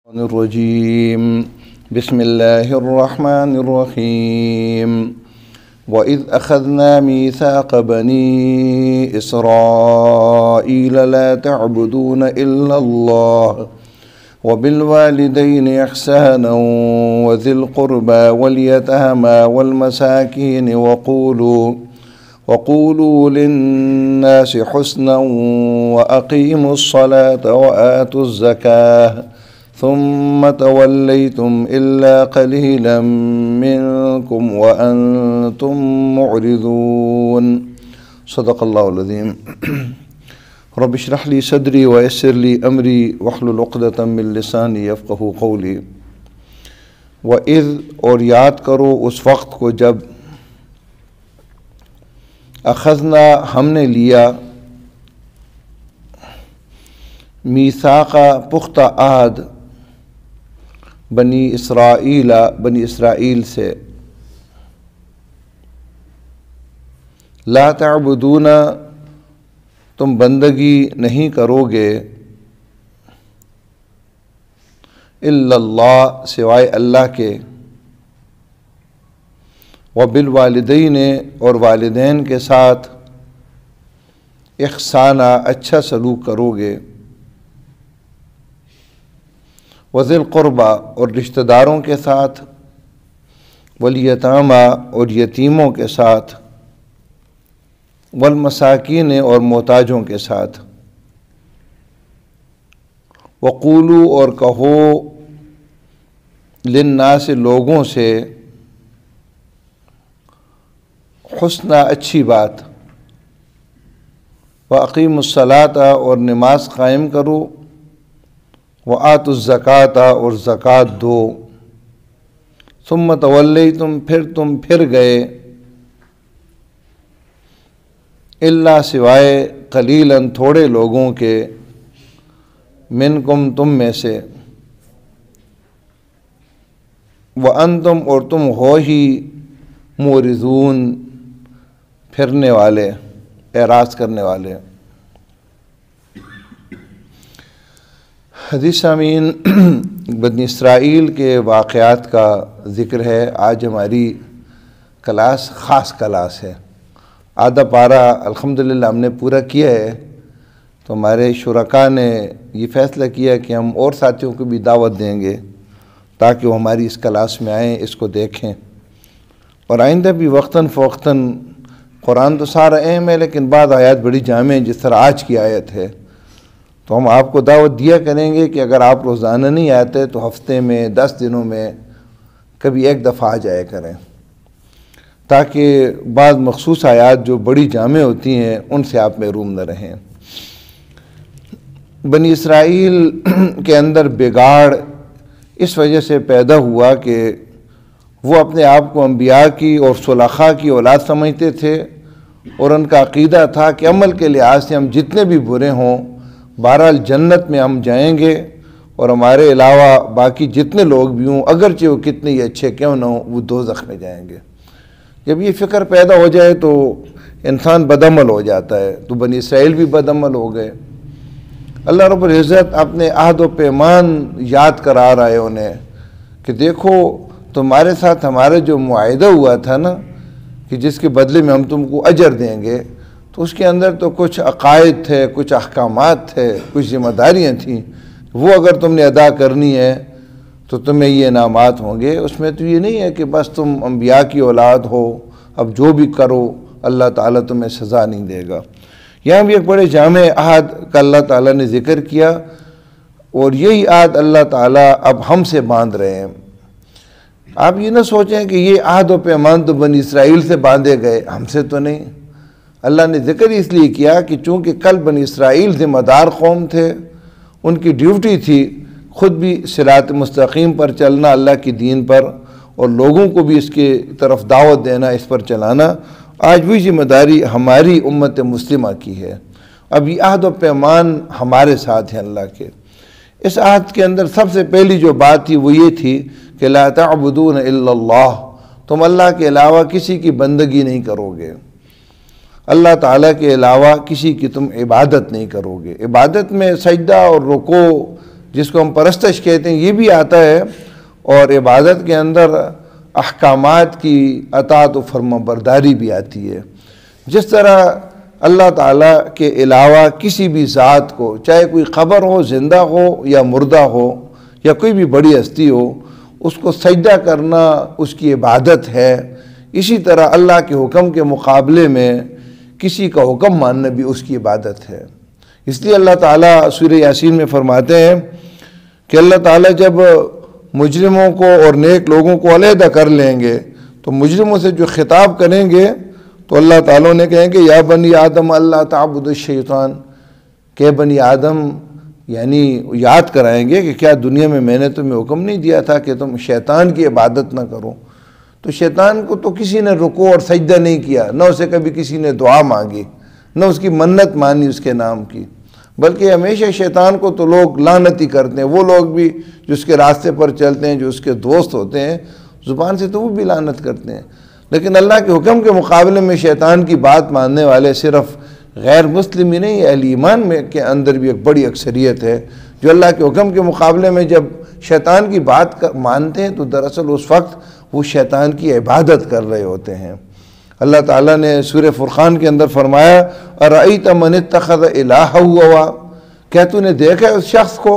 الرجيم بسم الله الرحمن الرحيم وإذ أخذنا ميثاق بني إسرائيل لا تعبدون إلا الله وبالوالدين إحسانا وذي القربى واليتامى والمساكين وقولوا للناس حسنا وأقيموا الصلاة وآتوا الزكاة ثم توليتم إلا قليلا منكم وأنتم معرضون صدق الله العظيم رب اشرح لي صدري ويسر لي أمري واحلل عقدة من لساني يفقهوا قولي وإذ اور یاد کرو اس وقت کو جب اخذنا ہم نے لیا میثاقا پختہ عہد بنی اسرائیل سے لا تعبدون تم بندگی نہیں کرو گے الا اللہ سوائے اللہ کے وبالوالدین اور والدین کے ساتھ احسانہ اچھا سلوک کرو گے وذی القربہ اور رشتہ داروں کے ساتھ والیتامى اور یتیموں کے ساتھ والمساکین اور محتاجوں کے ساتھ وقولوا اور کہو للناس لوگوں سے حسنا اچھی بات واقیموا الصلاۃ اور نماز قائم کرو وآتوا الزکاۃ اور زکوٰۃ دو ثم تولیتم پھر تم پھر گئے الا سوائے قلیلاً تھوڑے لوگوں کے منکم تم میں سے وانتم اور تم ہو ہی معرضون پھرنے والے اعراض کرنے والے۔ حدیث سامعین، بنی اسرائیل کے واقعات کا ذکر ہے۔ آج ہماری کلاس خاص کلاس ہے، آدھا پارہ الحمدللہ ہم نے پورا کیا ہے، تو ہمارے شرکاء نے یہ فیصلہ کیا کہ ہم اور ساتھیوں کو بھی دعوت دیں گے تاکہ وہ ہماری اس کلاس میں آئیں، اس کو دیکھیں، اور آئندہ بھی وقتاً فوقتاً قرآن تو سارا اہم ہے لیکن بعض آیات بڑی جامع ہیں، جس طرح آج کی آیت ہے، تو ہم آپ کو دعوت دیا کریں گے کہ اگر آپ روزانہ نہیں آتے تو ہفتے میں 10 دنوں میں کبھی ایک دفعہ آ جایا کریں، تاکہ بعض مخصوص آیات جو بڑی جامع ہوتی ہیں ان سے آپ محروم نہ رہیں۔ بنی اسرائیل کے اندر بگاڑ اس وجہ سے پیدا ہوا کہ وہ اپنے آپ کو انبیاء کی اور صلحاء کی اولاد سمجھتے تھے، اور ان کا عقیدہ تھا کہ عمل کے لحاظ سے ہم جتنے بھی برے ہوں بہرحال جنت میں ہم جائیں گے، اور ہمارے علاوہ باقی جتنے لوگ بھی ہوں اگرچہ وہ کتنے ہی اچھے کیوں نہ ہوں وہ دوزخ میں جائیں گے۔ جب یہ فکر پیدا ہو جائے تو انسان بدعمل ہو جاتا ہے، تو بنی اسرائیل بھی بدعمل ہو گئے۔ اللہ رب العزت اپنے عہد و پیمان یاد کرا رہا ہے انہیں کہ دیکھو تمہارے ساتھ ہمارا جو معاہدہ ہوا تھا نا کہ جس کے بدلے میں ہم تم کو اجر دیں گے، تو اس کے اندر تو کچھ عقائد تھے، کچھ احکامات تھے، کچھ ذمہ داریاں تھیں، وہ اگر تم نے ادا کرنی ہے تو تمہیں یہ انعامات ہوں گے۔ اس میں تو یہ نہیں ہے کہ بس تم انبیاء کی اولاد ہو اب جو بھی کرو اللہ تعالیٰ تمہیں سزا نہیں دے گا۔ یہاں بھی ایک بڑے جامع عہد کا اللہ تعالیٰ نے ذکر کیا، اور یہی عہد اللہ تعالیٰ اب ہم سے باندھ رہے ہیں۔ آپ یہ نہ سوچیں کہ یہ عہد و پیمان تو بنی اسرائیل سے باندھے گئے، ہم سے تو نہیں۔ اللہ نے ذکر اس لیے کیا کہ چونکہ کل بنی اسرائیل ذمہ دار قوم تھے، ان کی ڈیوٹی تھی خود بھی صراط مستقیم پر چلنا، اللہ کی دین پر، اور لوگوں کو بھی اس کی طرف دعوت دینا، اس پر چلانا۔ آج وہی ذمہ داری ہماری امت مسلمہ کی ہے۔ اب یہ عہد و پیمان ہمارے ساتھ ہیں اللہ کے۔ اس عہد کے اندر سب سے پہلی جو بات تھی وہ یہ تھی کہ لا تعبدون الا اللہ، تم اللہ کے علاوہ کسی کی بندگی نہیں کرو گے، اللہ تعالیٰ کے علاوہ کسی کی تم عبادت نہیں کرو گے۔ عبادت میں سجدہ اور رکوع جس کو ہم پرستش کہتے ہیں یہ بھی آتا ہے، اور عبادت کے اندر احکامات کی اطاعت و فرما برداری بھی آتی ہے۔ جس طرح اللہ تعالیٰ کے علاوہ کسی بھی ذات کو، چاہے کوئی قبر ہو، زندہ ہو یا مردہ ہو، یا کوئی بھی بڑی ہستی ہو، اس کو سجدہ کرنا اس کی عبادت ہے، اسی طرح اللہ کے حکم کے مقابلے میں کسی کا حکم ماننا بھی اس کی عبادت ہے۔ اس لیے اللہ تعالیٰ سورہ یاسین میں فرماتے ہیں کہ اللہ تعالیٰ جب مجرموں کو اور نیک لوگوں کو علیحدہ کر لیں گے تو مجرموں سے جو خطاب کریں گے تو اللہ تعالیٰ نے کہیں گے یا بنی آدم اللہ تعبد الشیطان، کہ بنی آدم یعنی یاد کرائیں گے کہ کیا دنیا میں نے تمہیں حکم نہیں دیا تھا کہ تم شیطان کی عبادت نہ کرو؟ تو شیطان کو تو کسی نے رکوع اور سجدہ نہیں کیا، نہ اسے کبھی کسی نے دعا مانگی، نہ اس کی منت مانی اس کے نام کی، بلکہ ہمیشہ شیطان کو تو لوگ لعنت ہی کرتے ہیں۔ وہ لوگ بھی جو اس کے راستے پر چلتے ہیں، جو اس کے دوست ہوتے ہیں، زبان سے تو وہ بھی لعنت کرتے ہیں، لیکن اللہ کے حکم کے مقابلے میں شیطان کی بات ماننے والے صرف غیر مسلم ہی نہیں، اہل ایمان میں کے اندر بھی ایک بڑی اکثریت ہے جو اللہ کے حکم کے مقابلے میں جب شیطان کی بات مانتے ہیں تو دراصل اس وقت وہ شیطان کی عبادت کر رہے ہوتے ہیں۔ اللہ تعالیٰ نے سورہ فرقان کے اندر فرمایا ارأیت من اتخذ الہہ ہوا، کیا تو نے دیکھا اس شخص کو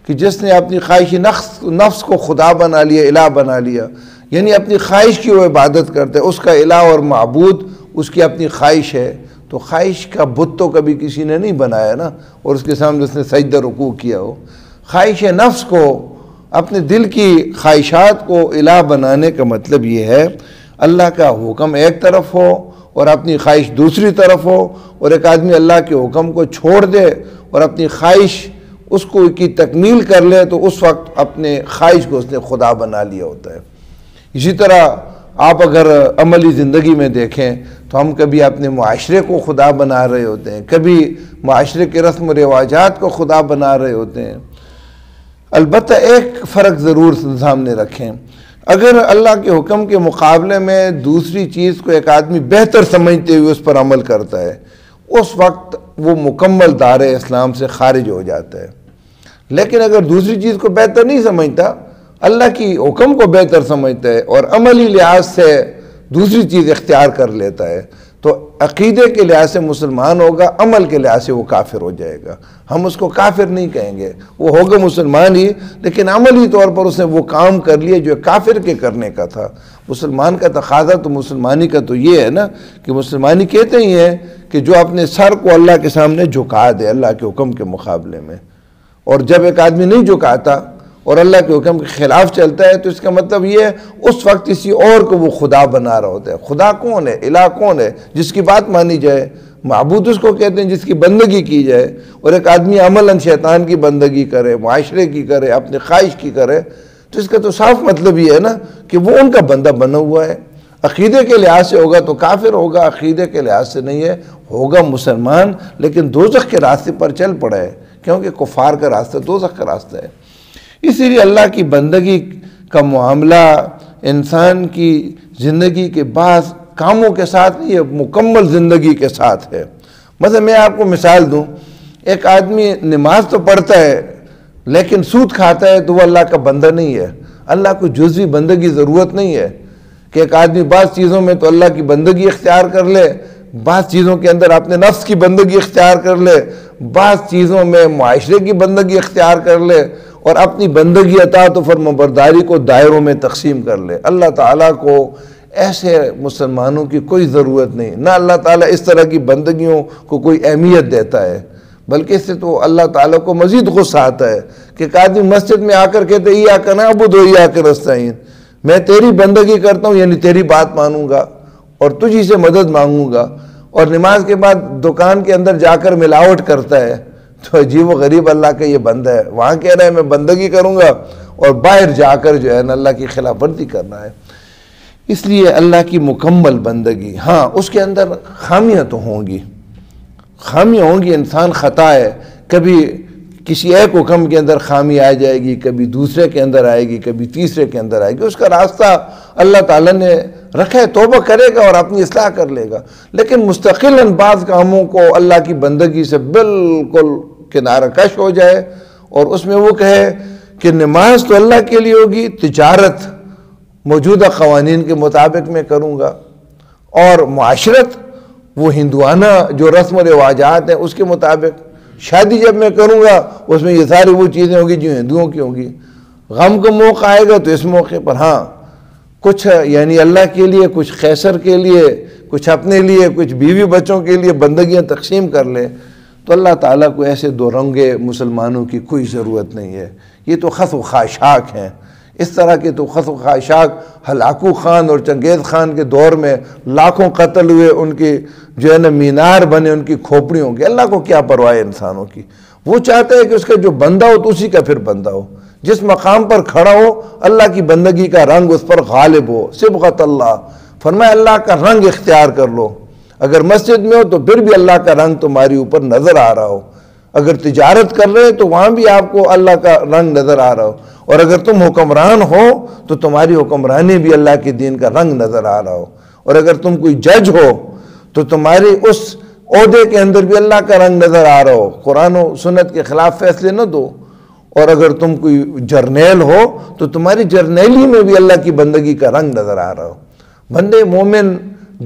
کہ جس نے اپنی خواہش نفس کو خدا بنا لیا، الہ بنا لیا، یعنی اپنی خواہش کی وہ عبادت کرتے، اس کا الہ اور معبود اس کی اپنی خواہش ہے، تو خواہش کا بت تو کبھی کسی نے نہیں بنایا نا، اور اس کے سامنے اس نے سجدہ رکوع کیا ہو۔ خواہش نفس کو، اپنے دل کی خواہشات کو الہ بنانے کا مطلب یہ ہے اللہ کا حکم ایک طرف ہو اور اپنی خواہش دوسری طرف ہو، اور ایک آدمی اللہ کے حکم کو چھوڑ دے اور اپنی خواہش اس کو کی تکمیل کر لے تو اس وقت اپنے خواہش کو اس نے خدا بنا لیا ہوتا ہے۔ اسی طرح آپ اگر عملی زندگی میں دیکھیں تو ہم کبھی اپنے معاشرے کو خدا بنا رہے ہوتے ہیں، کبھی معاشرے کے رسم و رواجات کو خدا بنا رہے ہوتے ہیں۔ البتہ ایک فرق ضرور سامنے رکھیں، اگر اللہ کے حکم کے مقابلے میں دوسری چیز کو ایک آدمی بہتر سمجھتے ہوئے اس پر عمل کرتا ہے، اس وقت وہ مکمل دائرہ اسلام سے خارج ہو جاتا ہے۔ لیکن اگر دوسری چیز کو بہتر نہیں سمجھتا، اللہ کی حکم کو بہتر سمجھتا ہے اور عملی لحاظ سے دوسری چیز اختیار کر لیتا ہے، تو عقیدے کے لحاظ سے مسلمان ہوگا، عمل کے لحاظ سے وہ کافر ہو جائے گا۔ ہم اس کو کافر نہیں کہیں گے، وہ ہوگا مسلمان ہی، لیکن عملی طور پر اس نے وہ کام کر لیے جو کافر کے کرنے کا تھا۔ مسلمان کا تقاضا تو مسلمانی کا تو یہ ہے نا کہ مسلمانی کہتے ہی ہیں کہ جو اپنے سر کو اللہ کے سامنے جھکا دے اللہ کے حکم کے مقابلے میں، اور جب ایک آدمی نہیں جھکاتا اور اللہ کے حکم کے خلاف چلتا ہے تو اس کا مطلب یہ ہے اس وقت کسی اور کو وہ خدا بنا رہا ہوتا ہے۔ خدا کون ہے؟ الہ کون ہے؟ جس کی بات مانی جائے۔ معبود اس کو کہتے ہیں جس کی بندگی کی جائے، اور ایک آدمی عملاً شیطان کی بندگی کرے، معاشرے کی کرے، اپنے خواہش کی کرے، تو اس کا تو صاف مطلب یہ ہے نا کہ وہ ان کا بندہ بنا ہوا ہے۔ عقیدے کے لحاظ سے ہوگا تو کافر ہوگا، عقیدے کے لحاظ سے نہیں ہے ہوگا مسلمان، لیکن دوزخ کے راستے پر چل پڑا ہے، کیونکہ کفار کا راستہ دوزخ کا راستہ ہے۔ اسی لیے اللہ کی بندگی کا معاملہ انسان کی زندگی کے بعض کاموں کے ساتھ نہیں ہے، مکمل زندگی کے ساتھ ہے۔ مثلا میں آپ کو مثال دوں، ایک آدمی نماز تو پڑھتا ہے لیکن سود کھاتا ہے تو وہ اللہ کا بندہ نہیں ہے۔ اللہ کو جزوی بندگی ضرورت نہیں ہے کہ ایک آدمی بعض چیزوں میں تو اللہ کی بندگی اختیار کر لے، بعض چیزوں کے اندر اپنے نفس کی بندگی اختیار کر لے، بعض چیزوں میں معاشرے کی بندگی اختیار کر لے، اور اپنی بندگی اطاعت و فرمانبرداری کو دائروں میں تقسیم کر لے۔ اللہ تعالیٰ کو ایسے مسلمانوں کی کوئی ضرورت نہیں، نہ اللہ تعالیٰ اس طرح کی بندگیوں کو کوئی اہمیت دیتا ہے، بلکہ اس سے تو اللہ تعالیٰ کو مزید غصہ آتا ہے کہ ایک آدمی مسجد میں آ کر کہتے ایاک نعبد و ایاک نستعین، میں تیری بندگی کرتا ہوں یعنی تیری بات مانوں گا اور تجھی سے مدد مانگوں گا، اور نماز کے بعد دکان کے اندر جا کر ملاوٹ کرتا ہے، تو عجیب و غریب اللہ کا یہ بندہ ہے۔ وہاں کہہ رہا ہے میں بندگی کروں گا اور باہر جا کر جو ہے نا اللہ کی خلاف ورزی کرنا ہے۔ اس لیے اللہ کی مکمل بندگی، ہاں اس کے اندر خامیاں تو ہوں گی، انسان خطا ہے، کبھی کسی ایک حکم کے اندر خامی آ جائے گی، کبھی دوسرے کے اندر آئے گی، کبھی تیسرے کے اندر آئے گی، اس کا راستہ اللہ تعالیٰ نے رکھا ہے، توبہ کرے گا اور اپنی اصلاح کر لے گا، لیکن مستقلاً بعض کاموں کو اللہ کی بندگی سے بالکل کنارہ کش ہو جائے اور اس میں وہ کہے کہ نماز تو اللہ کے لیے ہوگی، تجارت موجودہ قوانین کے مطابق میں کروں گا، اور معاشرت وہ ہندوانہ جو رسم و رواجات ہیں اس کے مطابق، شادی جب میں کروں گا اس میں یہ ساری وہ چیزیں ہوگی جو ہندوؤں کی ہوں گی، غم کا موقع آئے گا تو اس موقع پر ہاں کچھ یعنی اللہ کے لیے، کچھ قیصر کے لیے، کچھ اپنے لیے، کچھ بیوی بچوں کے لیے بندگیاں تقسیم کر لے۔ تو اللہ تعالیٰ کو ایسے دو رنگے مسلمانوں کی کوئی ضرورت نہیں ہے، یہ تو خس و خاشاک ہیں۔ اس طرح کے تو خس و خاشاک ہلاکو خان اور چنگیز خان کے دور میں لاکھوں قتل ہوئے، ان کی جو ہے نا مینار بنے ان کی کھوپڑیوں کے۔ اللہ کو کیا پرواہ ہے انسانوں کی؟ وہ چاہتا ہے کہ اس کا جو بندہ ہو تو اسی کا پھر بندہ ہو، جس مقام پر کھڑا ہو اللہ کی بندگی کا رنگ اس پر غالب ہو۔ صبغت اللہ، فرمایا اللہ کا رنگ اختیار کر لو۔ اگر مسجد میں ہو تو پھر بھی اللہ کا رنگ تمہاری اوپر نظر آ رہا ہو، اگر تجارت کر رہے تو وہاں بھی آپ کو اللہ کا رنگ نظر آ رہا ہو، اور اگر تم حکمران ہو تو تمہاری حکمرانی بھی اللہ کے دین کا رنگ نظر آ رہا ہو، اور اگر تم کوئی جج ہو تو تمہاری اس عہدے کے اندر بھی اللہ کا رنگ نظر آ رہا ہو، قرآن و سنت کے خلاف فیصلے نہ دو، اور اگر تم کوئی جرنیل ہو تو تمہاری جرنیلی میں بھی اللہ کی بندگی کا رنگ نظر آ رہا ہو۔ بندے مومن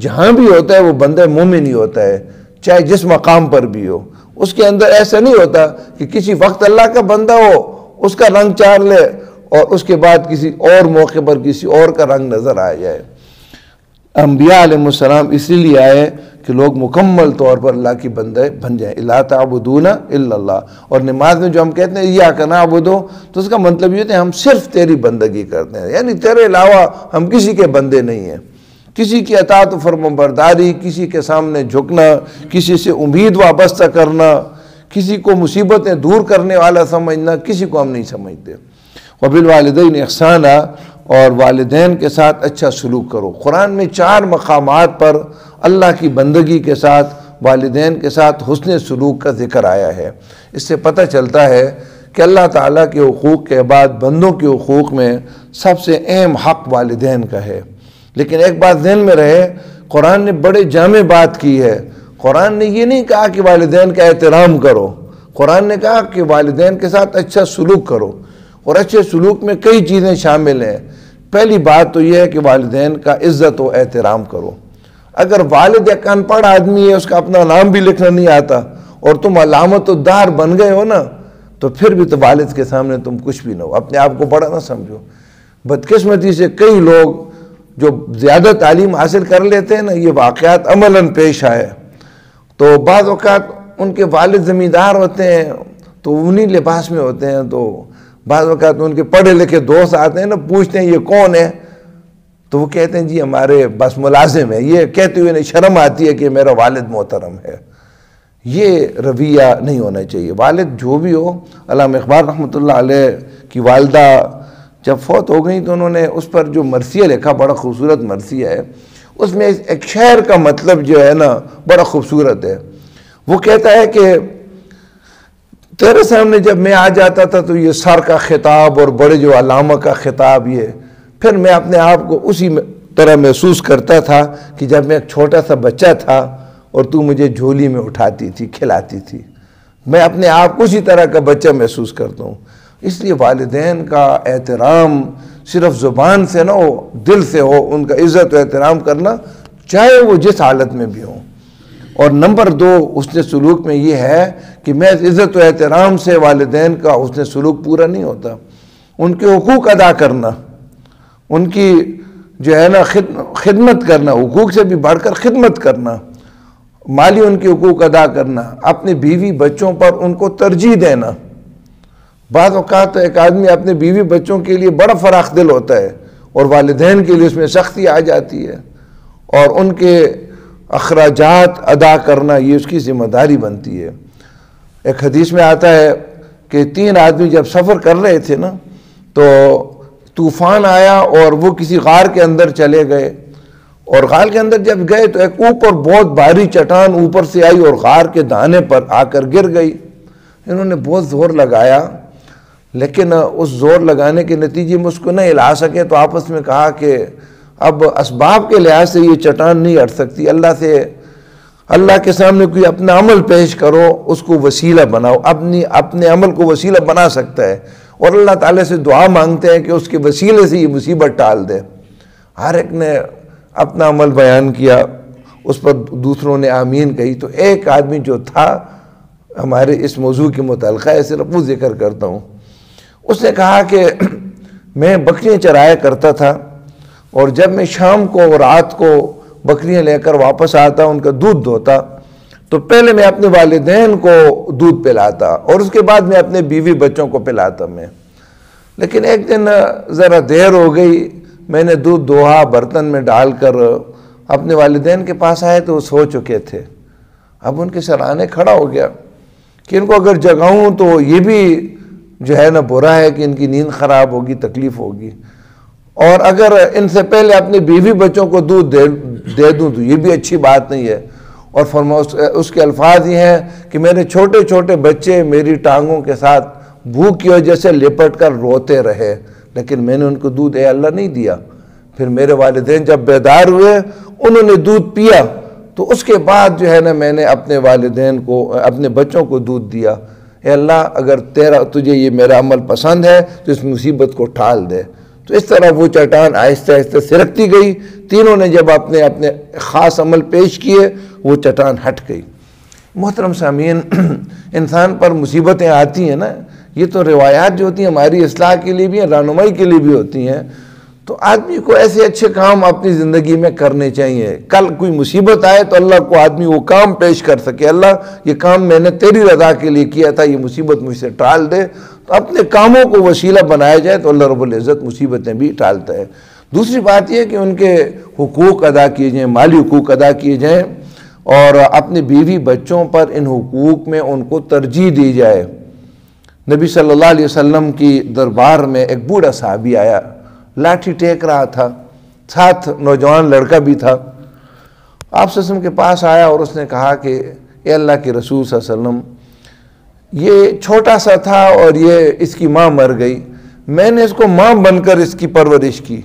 جہاں بھی ہوتا ہے وہ بندہ مومن ہی ہوتا ہے، چاہے جس مقام پر بھی ہو۔ اس کے اندر ایسا نہیں ہوتا کہ کسی وقت اللہ کا بندہ ہو اس کا رنگ چار لے اور اس کے بعد کسی اور موقع پر کسی اور کا رنگ نظر آ جائے۔ انبیاء علیہ السلام اسی لیے آئے کہ لوگ مکمل طور پر اللہ کی بندے بن جائیں۔ الا تعبدون الا اللہ، اور نماز میں جو ہم کہتے ہیں ایاک نعبد، تو اس کا مطلب یہ ہے ہم صرف تیری بندگی کرتے ہیں، یعنی تیرے علاوہ ہم کسی کے بندے نہیں ہیں۔ کسی کی اطاعت و فرمانبرداری، کسی کے سامنے جھکنا، کسی سے امید وابستہ کرنا، کسی کو مصیبتیں دور کرنے والا سمجھنا، کسی کو ہم نہیں سمجھتے۔ وبالوالدین احسانا، اور والدین کے ساتھ اچھا سلوک کرو۔ قرآن میں 4 مقامات پر اللہ کی بندگی کے ساتھ والدین کے ساتھ حسن سلوک کا ذکر آیا ہے۔ اس سے پتہ چلتا ہے کہ اللہ تعالیٰ کے حقوق کے بعد بندوں کے حقوق میں سب سے اہم حق والدین کا ہے۔ لیکن ایک بات ذہن میں رہے، قرآن نے بڑے جامع بات کی ہے۔ قرآن نے یہ نہیں کہا کہ والدین کا احترام کرو، قرآن نے کہا کہ والدین کے ساتھ اچھا سلوک کرو، اور اچھے سلوک میں کئی چیزیں شامل ہیں۔ پہلی بات تو یہ ہے کہ والدین کا عزت و احترام کرو۔ اگر والد ایک ان پڑھ آدمی ہے، اس کا اپنا نام بھی لکھنا نہیں آتا، اور تم علامت الدار بن گئے ہو نا، تو پھر بھی تو والد کے سامنے تم کچھ بھی نہ ہو، اپنے آپ کو بڑا نہ سمجھو۔ بدقسمتی سے کئی لوگ جو زیادہ تعلیم حاصل کر لیتے ہیں نا، یہ واقعات عملاً پیش آئے، تو بعض اوقات ان کے والد زمیندار ہوتے ہیں تو انہی لباس میں ہوتے ہیں، تو بعض اوقات ان کے پڑھے لکھے دوست آتے ہیں نا، پوچھتے ہیں یہ کون ہے، تو وہ کہتے ہیں جی ہمارے بس ملازم ہے۔ یہ کہتے ہوئے شرم آتی ہے کہ میرا والد محترم ہے۔ یہ رویہ نہیں ہونا چاہیے۔ والد جو بھی ہو، علامہ اقبال رحمۃ اللہ علیہ کی والدہ جب فوت ہو گئی تو انہوں نے اس پر جو مرثیہ لکھا، بڑا خوبصورت مرثیہ ہے، اس میں ایک شعر کا مطلب جو ہے نا بڑا خوبصورت ہے۔ وہ کہتا ہے کہ تیرے سامنے جب میں آ جاتا تھا تو یہ سر کا خطاب اور بڑے جو علامہ کا خطاب، یہ پھر میں اپنے آپ کو اسی طرح محسوس کرتا تھا کہ جب میں ایک چھوٹا سا بچہ تھا اور تو مجھے جھولی میں اٹھاتی تھی، کھلاتی تھی۔ میں اپنے آپ کو اسی طرح کا بچہ محسوس کرتا ہوں۔ اس لیے والدین کا احترام صرف زبان سے نہ ہو، دل سے ہو، ان کا عزت و احترام کرنا، چاہے وہ جس حالت میں بھی ہوں۔ اور نمبر 2 حسن سلوک میں یہ ہے کہ محض عزت و احترام سے والدین کا حسن سلوک پورا نہیں ہوتا۔ ان کے حقوق ادا کرنا، ان کی جو ہے نا خدمت کرنا، حقوق سے بھی بڑھ کر خدمت کرنا، مالی ان کے حقوق ادا کرنا، اپنے بیوی بچوں پر ان کو ترجیح دینا۔ بعض اوقات ایک آدمی اپنے بیوی بچوں کے لیے بڑا فراخ دل ہوتا ہے اور والدین کے لیے اس میں سختی آ جاتی ہے، اور ان کے اخراجات ادا کرنا یہ اس کی ذمہ داری بنتی ہے۔ ایک حدیث میں آتا ہے کہ 3 آدمی جب سفر کر رہے تھے نا، تو طوفان آیا اور وہ کسی غار کے اندر چلے گئے، اور غار کے اندر جب گئے تو ایک اوپر بہت بھاری چٹان اوپر سے آئی اور غار کے دانے پر آ کر گر گئی۔ انہوں نے بہت زور لگایا، لیکن اس زور لگانے کے نتیجے میں اس کو نہ ہلا سکے، تو آپس میں کہا کہ اب اسباب کے لحاظ سے یہ چٹان نہیں ہٹ سکتی، اللہ سے اللہ کے سامنے کوئی اپنا عمل پیش کرو، اس کو وسیلہ بناؤ، اپنے عمل کو وسیلہ بنا سکتا ہے، اور اللہ تعالیٰ سے دعا مانگتے ہیں کہ اس کے وسیلے سے یہ مصیبت ٹال دے۔ ہر ایک نے اپنا عمل بیان کیا، اس پر دوسروں نے آمین کہی۔ تو ایک آدمی جو تھا ہمارے اس موضوع کے متعلقہ ہے، صرف وہ ذکر کرتا ہوں، اس نے کہا کہ میں بکریاں چرایا کرتا تھا، اور جب میں شام کو اور رات کو بکریاں لے کر واپس آتا، ان کا دودھ دھوتا، تو پہلے میں اپنے والدین کو دودھ پلاتا اور اس کے بعد میں اپنے بیوی بچوں کو پلاتا میں۔ لیکن ایک دن ذرا دیر ہو گئی، میں نے دودھ دوہا برتن میں ڈال کر اپنے والدین کے پاس آئے تو وہ سو چکے تھے۔ اب ان کے سرانے کھڑا ہو گیا کہ ان کو اگر جگاؤں تو یہ بھی جو ہے نا برا ہے کہ ان کی نیند خراب ہوگی، تکلیف ہوگی، اور اگر ان سے پہلے اپنے بیوی بچوں کو دودھ دے دوں تو یہ بھی اچھی بات نہیں ہے۔ اور اس کے الفاظ یہ ہیں کہ میرے چھوٹے چھوٹے بچے میری ٹانگوں کے ساتھ بھوک کی وجہ سے لپٹ کر روتے رہے، لیکن میں نے ان کو دودھ اے اللہ نہیں دیا۔ پھر میرے والدین جب بیدار ہوئے، انہوں نے دودھ پیا، تو اس کے بعد جو ہے نا میں نے اپنے والدین کو، اپنے بچوں کو دودھ دیا۔ اے اللہ، اگر تجھے یہ میرا عمل پسند ہے تو اس مصیبت کو ٹال دے۔ تو اس طرح وہ چٹان آہستہ آہستہ سرکتی گئی۔ تینوں نے جب اپنے اپنے خاص عمل پیش کیے، وہ چٹان ہٹ گئی۔ محترم سامعین، انسان پر مصیبتیں آتی ہیں نا، یہ تو روایات جو ہوتی ہیں ہماری اصلاح کے لیے بھی ہیں، رہنمائی کے لیے بھی ہوتی ہیں۔ تو آدمی کو ایسے اچھے کام اپنی زندگی میں کرنے چاہیے، کل کوئی مصیبت آئے تو اللہ کو آدمی وہ کام پیش کر سکے، اللہ یہ کام میں نے تیری رضا کے لیے کیا تھا، یہ مصیبت مجھ سے ٹال دے۔ تو اپنے کاموں کو وسیلہ بنایا جائے تو اللہ رب العزت مصیبتیں بھی ٹالتا ہے۔ دوسری بات یہ کہ ان کے حقوق ادا کیے جائیں، مالی حقوق ادا کیے جائیں، اور اپنے بیوی بچوں پر ان حقوق میں ان کو ترجیح دی جائے۔ نبی صلی اللہ علیہ وسلم کی دربار میں ایک بوڑھا صحابی آیا، لاٹھی ٹیک رہا تھا، ساتھ نوجوان لڑکا بھی تھا۔ آپ صلی اللہ علیہ وسلم کے پاس آیا اور اس نے کہا کہ اے اللہ کے رسول صلی اللہ علیہ وسلم، یہ چھوٹا سا تھا اور یہ اس کی ماں مر گئی، میں نے اس کو ماں بن کر اس کی پرورش کی،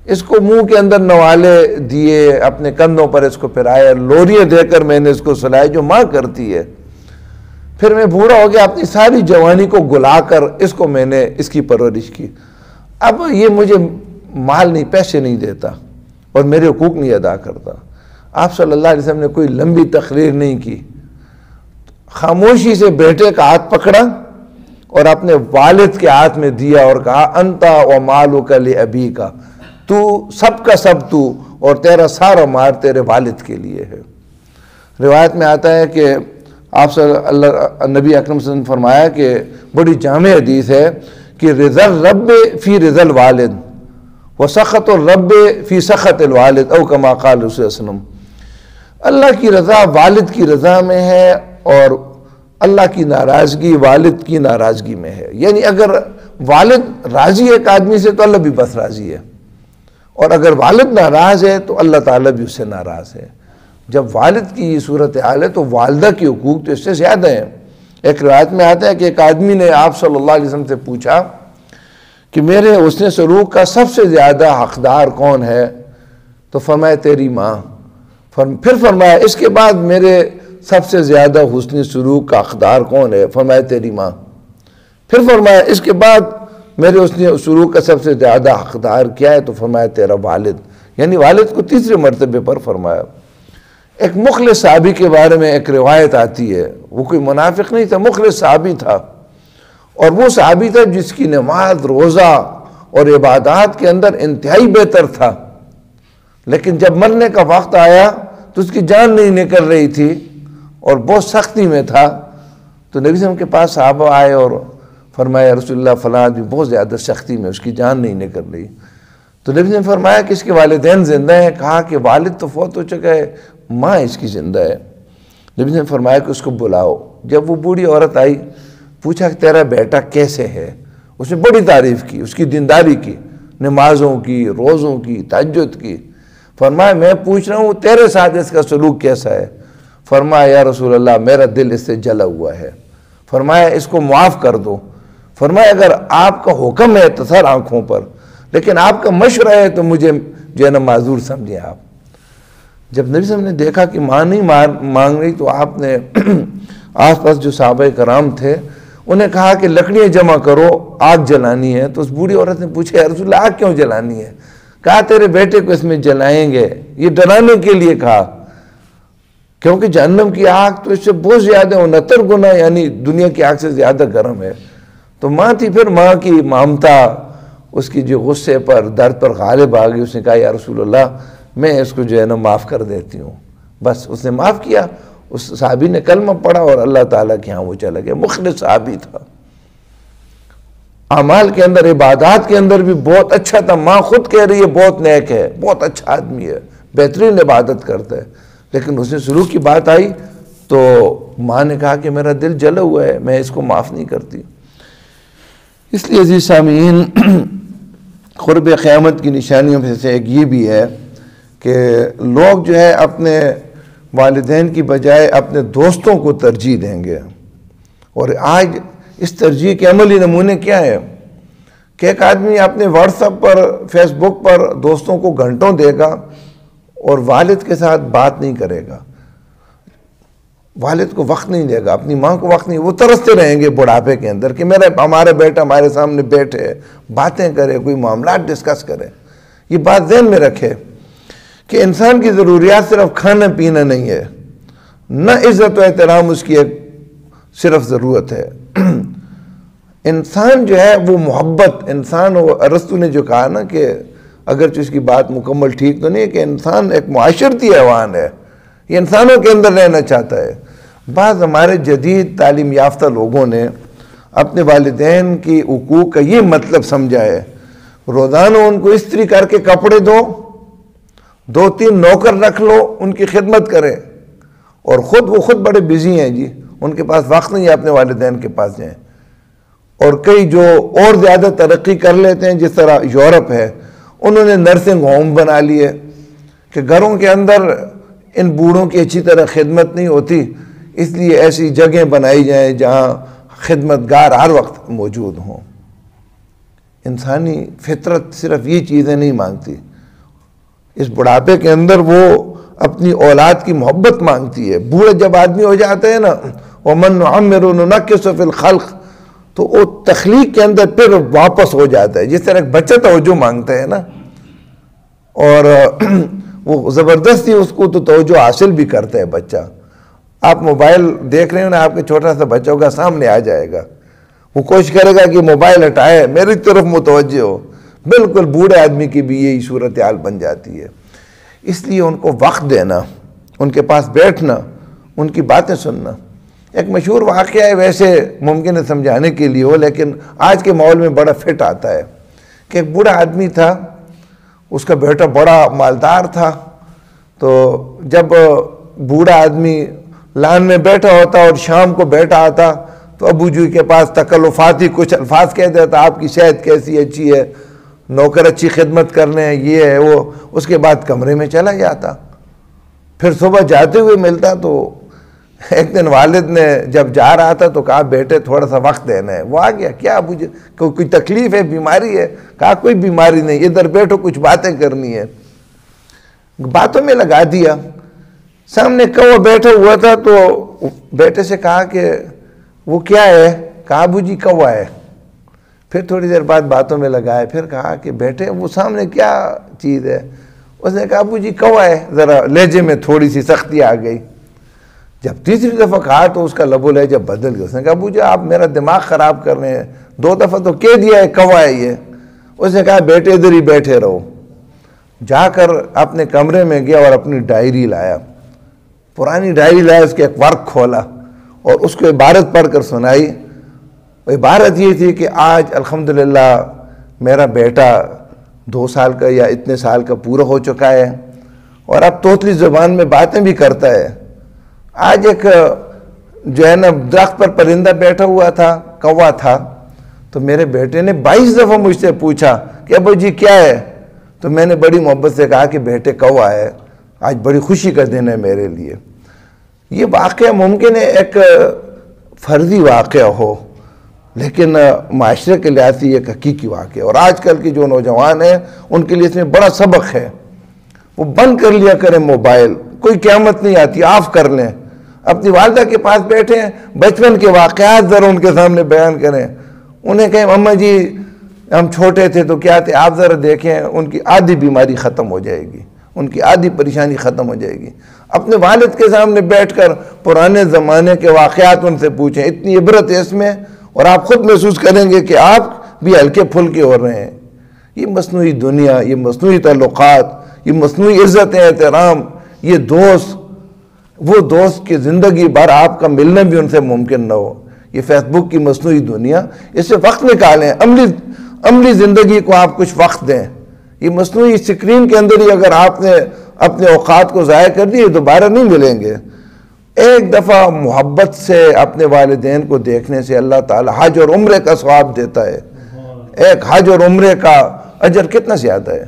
اس کو منہ کے اندر نوالے دیے، اپنے کندھوں پر اس کو پھرایا، لوریاں دے کر میں نے اس کو سلایا جو ماں کرتی ہے۔ پھر میں بوڑھا ہو گیا، اپنی ساری جوانی کو گلا کر اس کو میں نے اس کی پرورش کی، اب یہ مجھے مال نہیں، پیسے نہیں دیتا اور میرے حقوق نہیں ادا کرتا۔ آپ صلی اللہ علیہ وسلم نے کوئی لمبی تقریر نہیں کی، خاموشی سے بیٹے کا ہاتھ پکڑا اور اپنے والد کے ہاتھ میں دیا اور کہا انتا و مالک لابیک، تو سب کا سب تو، اور تیرا سارا مال تیرے والد کے لیے ہے۔ روایت میں آتا ہے کہ آپ نبی اکرم صلی اللہ علیہ وسلم نے فرمایا کہ بڑی جامع حدیث ہے کہ رضا الرب فی رضا الوالد وسخط الرب فی سخط الوالد، او کما قال رسول اللہ علیہ وسلم۔ اللہ کی رضا والد کی رضا میں ہے، اور اللہ کی ناراضگی والد کی ناراضگی میں ہے۔ یعنی اگر والد راضی ہے ایک آدمی سے تو اللہ بھی بس راضی ہے، اور اگر والد ناراض ہے تو اللہ تعالیٰ بھی اس سے ناراض ہے۔ جب والد کی یہ صورتحال ہے تو والدہ کی حقوق تو اس سے زیادہ ہیں۔ ایک روایت میں آتا ہے کہ ایک آدمی نے آپ صلی اللہ علیہ وسلم سے پوچھا کہ میرے حسن سلوک کا سب سے زیادہ حقدار کون ہے؟ تو فرمایا تیری ماں۔ پھر فرمایا اس کے بعد میرے سب سے زیادہ حسن سلوک کا حقدار کون ہے؟ فرمایا تیری ماں۔ پھر فرمایا اس کے بعد میرے حسن سلوک کا سب سے زیادہ حقدار کیا ہے؟ تو فرمایا تیرا والد، یعنی والد کو تیسرے مرتبے پر فرمایا۔ ایک مخلص صحابی کے بارے میں ایک روایت آتی ہے، وہ کوئی منافق نہیں تھا، مخلص صحابی تھا، اور وہ صحابی تھا جس کی نماز، روزہ اور عبادات کے اندر انتہائی بہتر تھا، لیکن جب مرنے کا وقت آیا تو اس کی جان نہیں نکل رہی تھی اور بہت سختی میں تھا۔ تو نبی صلی اللہ علیہ وسلم کے پاس صحابہ آئے اور فرمایا رسول اللہ فلاں آدمی بہت زیادہ سختی میں، اس کی جان نہیں نکل رہی۔ تو نبی نے فرمایا کہ اس کے والدین زندہ ہیں؟ کہا کہ والد تو فوت ہو چکا ہے، ماں اس کی زندہ ہے۔ نبی نے فرمایا کہ اس کو بلاؤ۔ جب وہ بوڑھی عورت آئی، پوچھا کہ تیرا بیٹا کیسے ہے؟ اس نے بڑی تعریف کی، اس کی دینداری کی، نمازوں کی، روزوں کی، تہجد کی۔ فرمایا میں پوچھ رہا ہوں تیرے ساتھ اس کا سلوک کیسا ہے؟ فرمایا یا رسول اللہ میرا دل اس سے جلا ہوا ہے۔ فرمایا اس کو معاف کر دو۔ فرمایا اگر آپ کا حکم ہے تو سر آنکھوں پر، لیکن آپ کا مشورہ ہے تو مجھے جو ہے نا معذور سمجھیں آپ۔ جب نبی صلی اللہ علیہ وسلم نے دیکھا کہ ماں نہیں مانگ رہی تو آپ نے آس پاس جو صحابہ کرام تھے انہیں کہا کہ لکڑیاں جمع کرو، آگ جلانی ہے. تو اس بوڑھی عورت نے پوچھا یا رسول اللہ آگ کیوں جلانی ہے؟ کہا تیرے بیٹے کو اس میں جلائیں گے، یہ ڈرانے کے لیے کہا، کیونکہ جہنم کی آگ تو اس سے بہت زیادہ 69 گنا یعنی دنیا کی آگ سے زیادہ گرم ہے. تو ماں تھی، پھر ماں کی مامتا اس کی جو غصے پر درد پر غالب آ گئی. اس نے کہا یا رسول اللہ میں اس کو جو ہے نا معاف کر دیتی ہوں. بس اس نے معاف کیا. اس صحابی نے کلمہ پڑھا اور اللہ تعالیٰ کے ہاں وہ چلا گیا. مخلص صحابی تھا، اعمال کے اندر عبادات کے اندر بھی بہت اچھا تھا. ماں خود کہہ رہی ہے بہت نیک ہے، بہت اچھا آدمی ہے، بہترین عبادت کرتا ہے. لیکن اس نے سلوک کی بات آئی تو ماں نے کہا کہ میرا دل جلا ہوا ہے، میں اس کو معاف نہیں کرتی. اس لیے عزیز سامعین، قرب قیامت کی نشانیوں میں سے ایک یہ بھی ہے کہ لوگ جو ہے اپنے والدین کی بجائے اپنے دوستوں کو ترجیح دیں گے. اور آج اس ترجیح کے عملی نمونے کیا ہے کہ ایک آدمی اپنے واٹس ایپ پر، فیس بک پر دوستوں کو گھنٹوں دے گا اور والد کے ساتھ بات نہیں کرے گا، والد کو وقت نہیں دے گا، اپنی ماں کو وقت نہیں. وہ ترستے رہیں گے بڑھاپے کے اندر کہ ہمارا بیٹا ہمارے سامنے بیٹھے، باتیں کرے، کوئی معاملات ڈسکس کرے. یہ بات ذہن میں رکھے کہ انسان کی ضروریات صرف کھانا پینا نہیں ہے، نہ عزت و احترام اس کی ایک صرف ضرورت ہے. انسان جو ہے وہ محبت، انسان ارسطو نے جو کہا نا کہ اگرچہ اس کی بات مکمل ٹھیک تو نہیں ہے کہ انسان ایک معاشرتی حیوان ہے، یہ انسانوں کے اندر رہنا چاہتا ہے. بعض ہمارے جدید تعلیم یافتہ لوگوں نے اپنے والدین کی حقوق کا یہ مطلب سمجھا ہے روزانہ ان کو استری کر کے کپڑے دو، 2-3 نوکر رکھ لو، ان کی خدمت کرے، اور وہ خود بڑے بزی ہیں جی، ان کے پاس وقت نہیں ہے اپنے والدین کے پاس جائیں. اور کئی جو اور زیادہ ترقی کر لیتے ہیں جس طرح یورپ ہے، انہوں نے نرسنگ ہوم بنا لیے کہ گھروں کے اندر ان بوڑھوں کی اچھی طرح خدمت نہیں ہوتی، اس لیے ایسی جگہیں بنائی جائیں جہاں خدمتگار ہر وقت موجود ہوں. انسانی فطرت صرف یہ چیزیں نہیں مانگتی، اس بڑھاپے کے اندر وہ اپنی اولاد کی محبت مانگتی ہے. بوڑھے جب آدمی ہو جاتے ہیں نا، وَمَن نُعَمِّرُ نُنَكِّسُ فِي الْخَلْقِ، تو وہ تخلیق کے اندر پھر واپس ہو جاتا ہے. جس طرح ایک بچہ توجہ مانگتا ہے نا، اور وہ زبردستی اس کو تو توجہ حاصل بھی کرتا ہے بچہ. آپ موبائل دیکھ رہے ہیں نا، آپ کے چھوٹا سا بچہ ہوگا سامنے آ جائے گا، وہ کوشش کرے گا کہ موبائل ہٹائے، میری طرف متوجہ ہو. بالکل بوڑھے آدمی کی بھی یہی صورتحال بن جاتی ہے. اس لیے ان کو وقت دینا، ان کے پاس بیٹھنا، ان کی باتیں سننا. ایک مشہور واقعہ ہے، ویسے ممکن ہے سمجھانے کے لیے ہو لیکن آج کے ماحول میں بڑا فٹ آتا ہے کہ ایک بوڑھا آدمی تھا، اس کا بیٹا بڑا مالدار تھا. تو جب بوڑھا آدمی لان میں بیٹھا ہوتا اور شام کو بیٹھا آتا تو ابو جی کے پاس تکلفاتی کچھ الفاظ کہہ دیتا، آپ کی صحت کیسی اچھی ہے، نوکر اچھی خدمت کرنے ہیں، یہ ہے وہ. اس کے بعد کمرے میں چلا جاتا. پھر صبح جاتے ہوئے ملتا تو ایک دن والد نے جب جا رہا تھا تو کہا بیٹے تھوڑا سا وقت دینا ہے. وہ آ گیا، کیا ابو جی کوئی تکلیف ہے، بیماری ہے؟ کہا کوئی بیماری نہیں، ادھر بیٹھو کچھ باتیں کرنی ہے. باتوں میں لگا دیا. سامنے کوا بیٹھا ہوا تھا تو بیٹے سے کہا کہ وہ کیا ہے؟ کہا ابو جی کوا ہے. پھر تھوڑی دیر بعد باتوں میں لگائے، پھر کہا کہ بیٹے وہ سامنے کیا چیز ہے؟ اس نے کہا ابو جی کوا ہے. ذرا لہجے میں تھوڑی سی سختی آ گئی. جب تیسری دفعہ کہا تو اس کا لب و لہجہ بدل گیا. اس نے کہا ابو جی آپ میرا دماغ خراب کر رہے ہیں، 2 دفعہ تو کہہ دیا ہے کوا ہے یہ. اس نے کہا بیٹے ادھر ہی بیٹھے رہو. جا کر اپنے کمرے میں گیا اور اپنی ڈائری لایا، پرانی ڈائری لایا، اس کے ایک ورق کھولا اور اس کو عبارت پڑھ کر سنائی. عبارت یہ تھی کہ آج الحمدللہ میرا بیٹا 2 سال کا یا اتنے سال کا پورا ہو چکا ہے اور اب توتلی زبان میں باتیں بھی کرتا ہے. آج ایک جو ہے نا درخت پر پرندہ بیٹھا ہوا تھا، کوا تھا، تو میرے بیٹے نے 22 دفعہ مجھ سے پوچھا کہ ابو جی کیا ہے؟ تو میں نے بڑی محبت سے کہا کہ بیٹے کوا ہے، آج بڑی خوشی کا دن ہے میرے لیے. یہ واقعہ ممکن ہے ایک فرضی واقعہ ہو لیکن معاشرے کے لحاظ سے یہ ایک حقیقی واقعہ ہے. اور آج کل کے جو نوجوان ہیں ان کے لیے اس میں بڑا سبق ہے. وہ بند کر لیا کریں موبائل، کوئی قیامت نہیں آتی، آف کر لیں. اپنی والدہ کے پاس بیٹھے ہیں، بچپن کے واقعات ذرا ان کے سامنے بیان کریں. انہیں کہیں اماں جی ہم چھوٹے تھے تو کیا تھے، آپ ذرا دیکھیں، ان کی آدھی بیماری ختم ہو جائے گی، ان کی آدھی پریشانی ختم ہو جائے گی. اپنے والد کے سامنے بیٹھ کر پرانے زمانے کے واقعات ان سے پوچھیں، اتنی عبرت ہے اس میں، اور آپ خود محسوس کریں گے کہ آپ بھی ہلکے پھلکے ہو رہے ہیں. یہ مصنوعی دنیا، یہ مصنوعی تعلقات، یہ مصنوعی عزت احترام، یہ دوست، وہ دوست کی زندگی بھر آپ کا ملنا بھی ان سے ممکن نہ ہو. یہ فیس بک کی مصنوعی دنیا، اس سے وقت نکالیں، عملی زندگی کو آپ کچھ وقت دیں. یہ مصنوعی اسکرین کے اندر ہی اگر آپ نے اپنے اوقات کو ضائع کر دیے دوبارہ نہیں ملیں گے. ایک دفعہ محبت سے اپنے والدین کو دیکھنے سے اللہ تعالی حج اور عمرے کا ثواب دیتا ہے. ایک حج اور عمرے کا اجر کتنا زیادہ ہے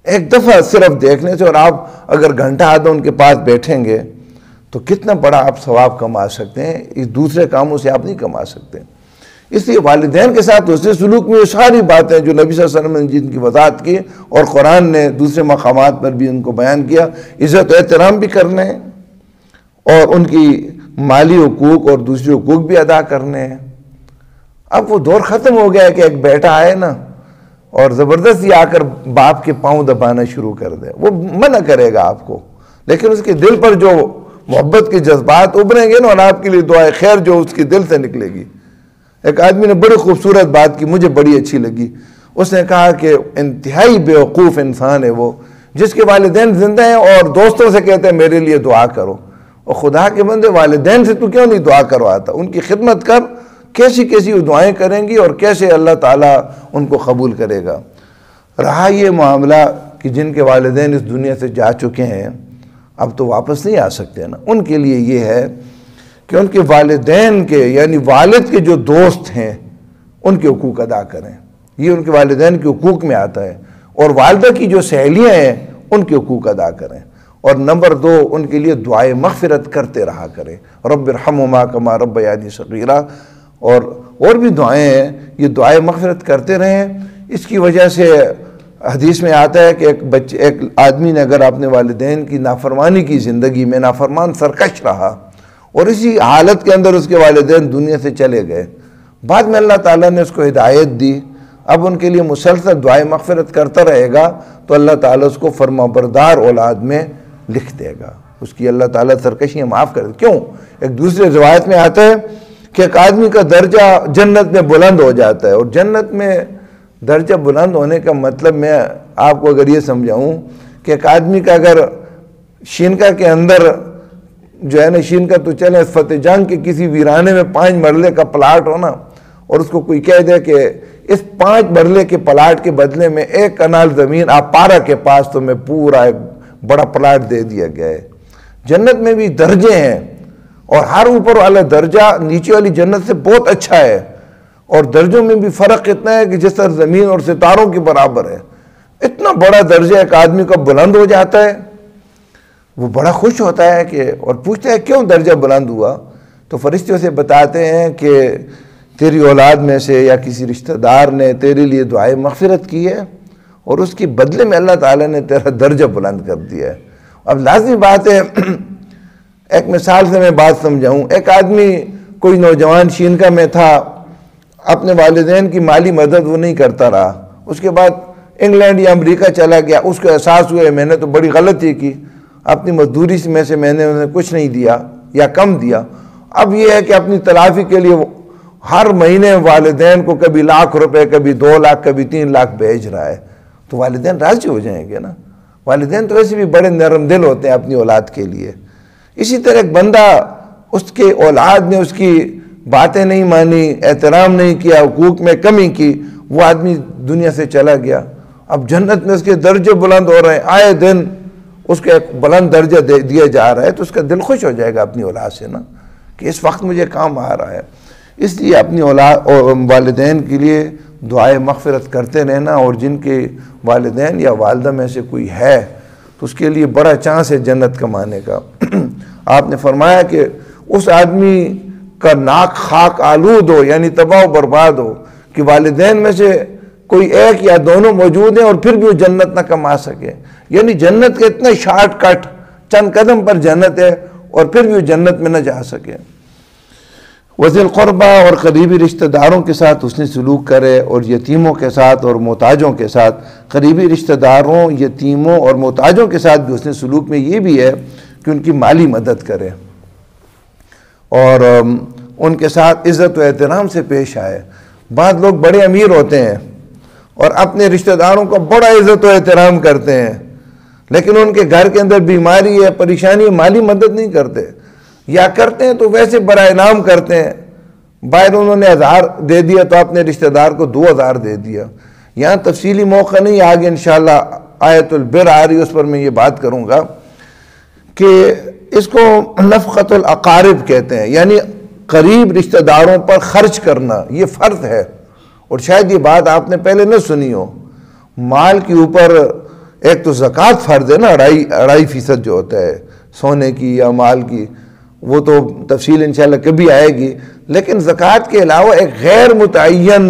ایک دفعہ صرف دیکھنے سے. اور آپ اگر گھنٹہ آدھا ان کے پاس بیٹھیں گے تو کتنا بڑا آپ ثواب کما سکتے ہیں، اس دوسرے کاموں سے آپ نہیں کما سکتے. اس لیے والدین کے ساتھ حسن سلوک میں یہ ساری باتیں جو نبی صلی اللہ علیہ وسلم نے جن کی وضاحت کی اور قرآن نے دوسرے مقامات پر بھی ان کو بیان کیا، عزت و احترام بھی کرنے ہیں اور ان کی مالی حقوق اور دوسرے حقوق بھی ادا کرنے ہیں. اب وہ دور ختم ہو گیا ہے کہ ایک بیٹا آئے نا اور زبردستی آ کر باپ کے پاؤں دبانا شروع کر دے. وہ منع کرے گا آپ کو، لیکن اس کے دل پر جو محبت کے جذبات ابھریں گے نا، اور آپ کے لیے دعائے خیر جو اس کے دل سے نکلے گی. ایک آدمی نے بڑی خوبصورت بات کی، مجھے بڑی اچھی لگی. اس نے کہا کہ انتہائی بیوقوف انسان ہے وہ جس کے والدین زندہ ہیں اور دوستوں سے کہتے ہیں میرے لیے دعا کرو. اور خدا کے بندے، والدین سے تو کیوں نہیں دعا کرواتا؟ ان کی خدمت کر، کیسی کیسی وہ دعائیں کریں گی اور کیسے اللہ تعالیٰ ان کو قبول کرے گا. رہا یہ معاملہ کہ جن کے والدین اس دنیا سے جا چکے ہیں، اب تو واپس نہیں آ سکتے نا. ان کے لیے یہ ہے کہ ان کے والدین کے یعنی والد کے جو دوست ہیں ان کے حقوق ادا کریں. یہ ان کے والدین کے حقوق میں آتا ہے. اور والدہ کی جو سہیلیاں ہیں ان کے حقوق ادا کریں. اور نمبر 2، ان کے لیے دعائے مغفرت کرتے رہا کریں. رب ارحمہما کما ربیانی صغیرا، اور بھی دعائیں ہیں، یہ دعائے مغفرت کرتے رہیں. اس کی وجہ سے حدیث میں آتا ہے کہ ایک آدمی نے اگر اپنے والدین کی نافرمانی کی، زندگی میں نافرمان سرکش رہا اور اسی حالت کے اندر اس کے والدین دنیا سے چلے گئے، بعد میں اللہ تعالیٰ نے اس کو ہدایت دی، اب ان کے لیے مسلسل دعائے مغفرت کرتا رہے گا تو اللہ تعالیٰ اس کو فرمانبردار اولاد میں لکھ دے گا. اس کی اللہ تعالیٰ سرکشیاں معاف کر دے. کیوں؟ ایک دوسرے روایت میں آتا ہے کہ ایک آدمی کا درجہ جنت میں بلند ہو جاتا ہے. اور جنت میں درجہ بلند ہونے کا مطلب میں آپ کو اگر یہ سمجھاؤں کہ ایک آدمی کا اگر شینکا کے اندر جو ہے نا، شینکا تو چلے فتح جنگ کے کسی ویرانے میں 5 مرلے کا پلاٹ ہونا، اور اس کو کوئی کہہ دے کہ اس 5 مرلے کے پلاٹ کے بدلے میں 1 کنال زمین آپ پارا کے پاس تو میں پورا ایک بڑا پلاٹ دے دیا گیا ہے. جنت میں بھی درجے ہیں اور ہر اوپر والا درجہ نیچے والی جنت سے بہت اچھا ہے. اور درجوں میں بھی فرق اتنا ہے کہ جس طرح زمین اور ستاروں کے برابر ہے. اتنا بڑا درجہ ایک آدمی کا بلند ہو جاتا ہے، وہ بڑا خوش ہوتا ہے کہ اور پوچھتا ہے کیوں درجہ بلند ہوا؟ تو فرشتوں سے بتاتے ہیں کہ تیری اولاد میں سے یا کسی رشتہ دار نے تیرے لیے دعائے مغفرت کی ہے اور اس کے بدلے میں اللہ تعالیٰ نے تیرا درجہ بلند کر دیا ہے. اب لازمی بات ہے، ایک مثال سے میں بات سمجھاؤں. ایک آدمی کوئی نوجوان شینکا میں تھا، اپنے والدین کی مالی مدد وہ نہیں کرتا رہا، اس کے بعد انگلینڈ یا امریکہ چلا گیا. اس کو احساس ہوا میں نے تو بڑی غلطی کی، اپنی مزدوری میں سے میں نے انہیں کچھ نہیں دیا یا کم دیا. اب یہ ہے کہ اپنی تلافی کے لیے ہر مہینے والدین کو کبھی ₹1,00,000 کبھی 2 لاکھ کبھی 3 لاکھ بھیج رہا ہے. تو والدین راضی ہو جائیں گے نا. والدین تو ایسے بھی بڑے نرم دل ہوتے ہیں اپنی اولاد کے لیے. اسی طرح ایک بندہ، اس کے اولاد نے اس کی باتیں نہیں مانی، احترام نہیں کیا، حقوق میں کمی کی، وہ آدمی دنیا سے چلا گیا. اب جنت میں اس کے درجے بلند ہو رہے ہیں، آئے دن اس کو ایک بلند درجہ دیا جا رہا ہے، تو اس کا دل خوش ہو جائے گا اپنی اولاد سے نا کہ اس وقت مجھے کام آ رہا ہے. اس لیے اپنی اولاد اور والدین کے لیے دعائے مغفرت کرتے رہنا. اور جن کے والدین یا والدہ میں سے کوئی ہے تو اس کے لیے بڑا چانس ہے جنت کمانے کا. آپ نے فرمایا کہ اس آدمی کا ناک خاک آلود ہو، یعنی تباہ و برباد ہو، کہ والدین میں سے کوئی ایک یا دونوں موجود ہیں اور پھر بھی وہ جنت نہ کما سکے. یعنی جنت کا اتنا شارٹ کٹ، چند قدم پر جنت ہے، اور پھر بھی وہ جنت میں نہ جا سکے۔ وذی القربہ، اور قریبی رشتہ داروں کے ساتھ حسن سلوک کرے، اور یتیموں کے ساتھ اور محتاجوں کے ساتھ۔ قریبی رشتہ داروں، یتیموں اور محتاجوں کے ساتھ بھی حسن سلوک میں یہ بھی ہے کہ ان کی مالی مدد کرے اور ان کے ساتھ عزت و احترام سے پیش آئے۔ بعض لوگ بڑے امیر ہوتے ہیں اور اپنے رشتہ داروں کا بڑا عزت و احترام کرتے ہیں، لیکن ان کے گھر کے اندر بیماری ہے، پریشانی ہے، مالی مدد نہیں کرتے، یا کرتے ہیں تو ویسے برائے نام کرتے ہیں۔ باہر انہوں نے 1000 دے دیا تو اپنے رشتہ دار کو 2000 دے دیا۔ یہاں تفصیلی موقع نہیں، آگے انشاءاللہ آیت البر آ رہی، اس پر میں یہ بات کروں گا کہ اس کو نفقۃ الاقارب کہتے ہیں، یعنی قریب رشتہ داروں پر خرچ کرنا، یہ فرض ہے۔ اور شاید یہ بات آپ نے پہلے نہ سنی ہو، مال کے اوپر ایک تو زکوٰۃ فرض ہے نا، 2.5% جو ہوتا ہے سونے کی یا مال کی، وہ تو تفصیل انشاءاللہ کبھی آئے گی، لیکن زکوٰۃ کے علاوہ ایک غیر متعین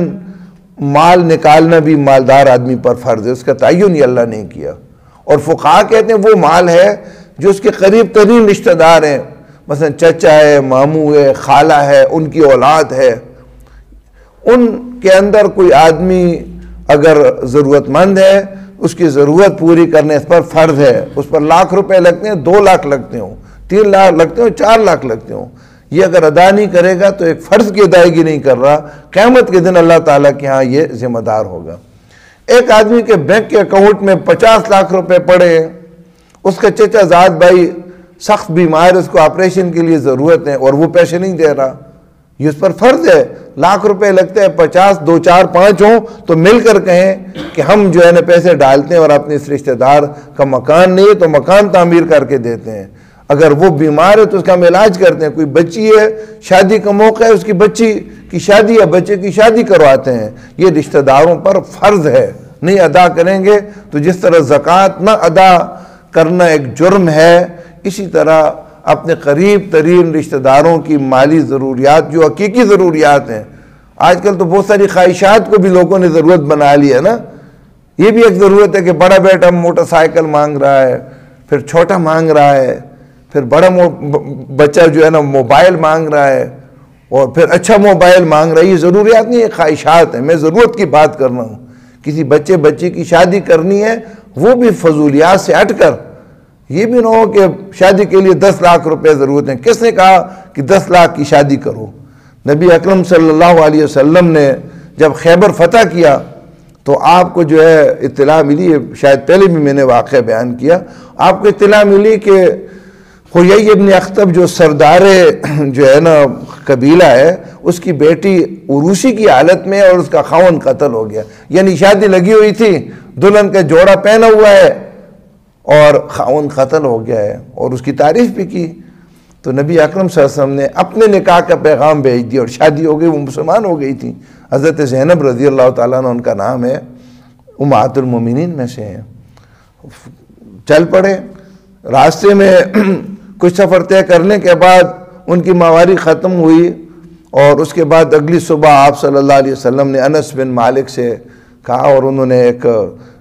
مال نکالنا بھی مالدار آدمی پر فرض ہے، اس کا تعین ہی اللہ نے کیا۔ اور فقہا کہتے ہیں وہ مال ہے جو اس کے قریب ترین رشتہ دار ہیں، مثلا چچا ہے، ماموں ہے، خالہ ہے، ان کی اولاد ہے، ان کے اندر کوئی آدمی اگر ضرورت مند ہے، اس کی ضرورت پوری کرنے اس پر فرض ہے، اس پر 1,00,000 روپے لگتے ہیں، 2 لاکھ لگتے ہوں، 3 لاکھ لگتے ہوں، 4 لاکھ لگتے ہوں، یہ اگر ادا نہیں کرے گا تو ایک فرض کی ادائیگی نہیں کر رہا، قیامت کے دن اللہ تعالیٰ کے ہاں یہ ذمہ دار ہوگا۔ ایک آدمی کے بینک کے اکاؤنٹ میں 50 لاکھ روپے پڑے، اس کا چچا زاد بھائی سخت بیمار، اس کو آپریشن کے لیے ضرورت ہے اور وہ پیسے نہیں دے رہا، یہ اس پر فرض ہے، 1,00,000 روپے لگتے ہیں، 50، 2، 4، 5 ہوں تو مل کر کہیں کہ ہم جو ہے نا پیسے ڈالتے ہیں اور اپنے اس رشتہ دار کا مکان نہیں ہے تو مکان تعمیر کر کے دیتے ہیں، اگر وہ بیمار ہے تو اس کا ہم علاج کرتے ہیں، کوئی بچی ہے، شادی کا موقع ہے، اس کی بچی کی شادی یا بچے کی شادی کرواتے ہیں، یہ رشتہ داروں پر فرض ہے، نہیں ادا کریں گے تو جس طرح زکوٰۃ نہ ادا کرنا ایک جرم ہے، اسی طرح اپنے قریب ترین رشتہ داروں کی مالی ضروریات جو حقیقی ضروریات ہیں، آج کل تو بہت ساری خواہشات کو بھی لوگوں نے ضرورت بنا لی ہے نا، یہ بھی ایک ضرورت ہے کہ بڑا بیٹا موٹر سائیکل مانگ رہا ہے، پھر چھوٹا مانگ رہا ہے، پھر بڑا بچہ جو ہے نا موبائل مانگ رہا ہے، اور پھر اچھا موبائل مانگ رہا ہے۔ یہ ضروریات نہیں، یہ خواہشات ہیں، میں ضرورت کی بات کر رہا ہوں۔ کسی بچے کی شادی کرنی ہے، وہ بھی فضولیات سے ہٹ کر، یہ بھی نہ ہو کہ شادی کے لیے 10 لاکھ روپے ضرورت ہیں، کس نے کہا کہ 10 لاکھ کی شادی کرو؟ نبی اکرم صلی اللہ علیہ وسلم نے جب خیبر فتح کیا تو آپ کو جو ہے اطلاع ملی، شاید پہلے بھی میں نے واقعہ بیان کیا، آپ کو اطلاع ملی کہ حیی ابن اخطب جو سردار جو ہے نا قبیلہ ہے، اس کی بیٹی عروسی کی حالت میں اور اس کا خاوند قتل ہو گیا، یعنی شادی لگی ہوئی تھی، دلہن کا جوڑا پہنا ہوا ہے اور خاوند قتل ہو گیا ہے، اور اس کی تعریف بھی کی، تو نبی اکرم صلی اللہ علیہ وسلم نے اپنے نکاح کا پیغام بھیج دیا اور شادی ہو گئی، وہ مسلمان ہو گئی تھی۔ حضرت زینب رضی اللہ تعالیٰ عنہ ان کا نام ہے، امہات المومنین میں سے ہیں۔ چل پڑے، راستے میں کچھ سفر طے کرنے کے بعد ان کی ماواری ختم ہوئی، اور اس کے بعد اگلی صبح آپ صلی اللہ علیہ وسلم نے انس بن مالک سے کہا، اور انہوں نے ایک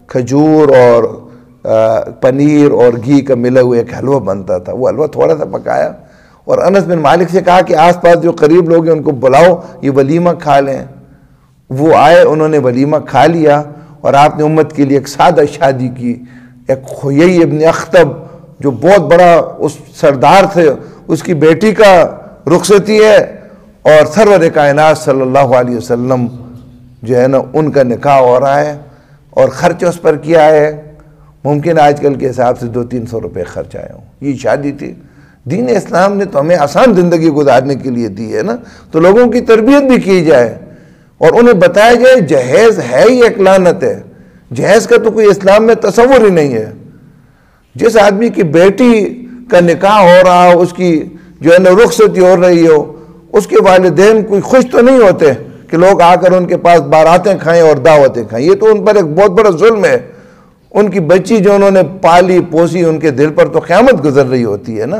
کھجور اور پنیر اور گھی کا ملا ہوا ایک حلوہ بنتا تھا، وہ حلوہ تھوڑا سا پکایا، اور انس بن مالک سے کہا کہ آس پاس جو قریب لوگ ہیں ان کو بلاؤ، یہ ولیمہ کھا لیں۔ وہ آئے، انہوں نے ولیمہ کھا لیا، اور آپ نے امت کے لیے ایک سادہ شادی کی۔ ایک حیی ابن اخطب جو بہت بڑا اس سردار تھے، اس کی بیٹی کا رخصتی ہے، اور سرور کائنات صلی اللہ علیہ وسلم جو ہے نا ان کا نکاح ہو رہا ہے، اور خرچ اس پر کیا ہے، ممکن آج کل کے حساب سے 200-300 روپے خرچ آئے ہوں۔ یہ شادی تھی۔ دین اسلام نے تو ہمیں آسان زندگی گزارنے کے لیے دی ہے نا، تو لوگوں کی تربیت بھی کی جائے اور انہیں بتایا جائے جہیز ہے ہی ایک لعنت ہے، جہیز کا تو کوئی اسلام میں تصور ہی نہیں ہے۔ جس آدمی کی بیٹی کا نکاح ہو رہا ہو، اس کی جو ہے نا رخصتی ہو رہی ہو، اس کے والدین کوئی خوش تو نہیں ہوتے کہ لوگ آ کر ان کے پاس باراتیں کھائیں اور دعوتیں کھائیں، یہ تو ان پر ایک بہت بڑا ظلم ہے۔ ان کی بچی جو انہوں نے پالی پوسی، ان کے دل پر تو قیامت گزر رہی ہوتی ہے نا،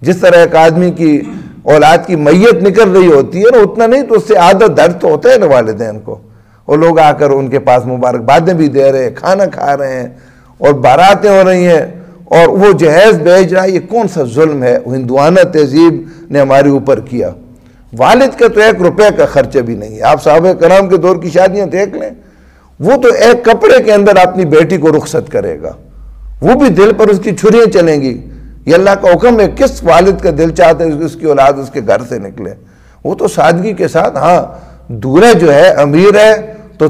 جس طرح ایک آدمی کی اولاد کی میت نکل رہی ہوتی ہے نا، اتنا نہیں تو اس سے آدھا درد تو ہوتا ہے نا والدین کو، اور لوگ آ کر ان کے پاس مبارکبادیں بھی دے رہے ہیں، کھانا کھا رہے ہیں، اور باراتیں ہو رہی ہیں اور وہ جہیز بھیج رہا ہے، یہ کون سا ظلم ہے ہندوانہ تہذیب نے ہمارے اوپر کیا؟ والد کا تو 1 روپے کا خرچہ بھی نہیں ہے۔ آپ صحابہ کرام کے دور کی شادیاں دیکھ لیں، وہ تو 1 کپڑے کے اندر اپنی بیٹی کو رخصت کرے گا، وہ بھی دل پر اس کی چھریاں چلیں گی۔ یہ اللہ کا حکم ہے، کس والد کا دل چاہتا ہے اس کی اولاد اس کے گھر سے نکلے؟ وہ تو سادگی کے ساتھ، ہاں دورہ جو ہے امیر ہے تو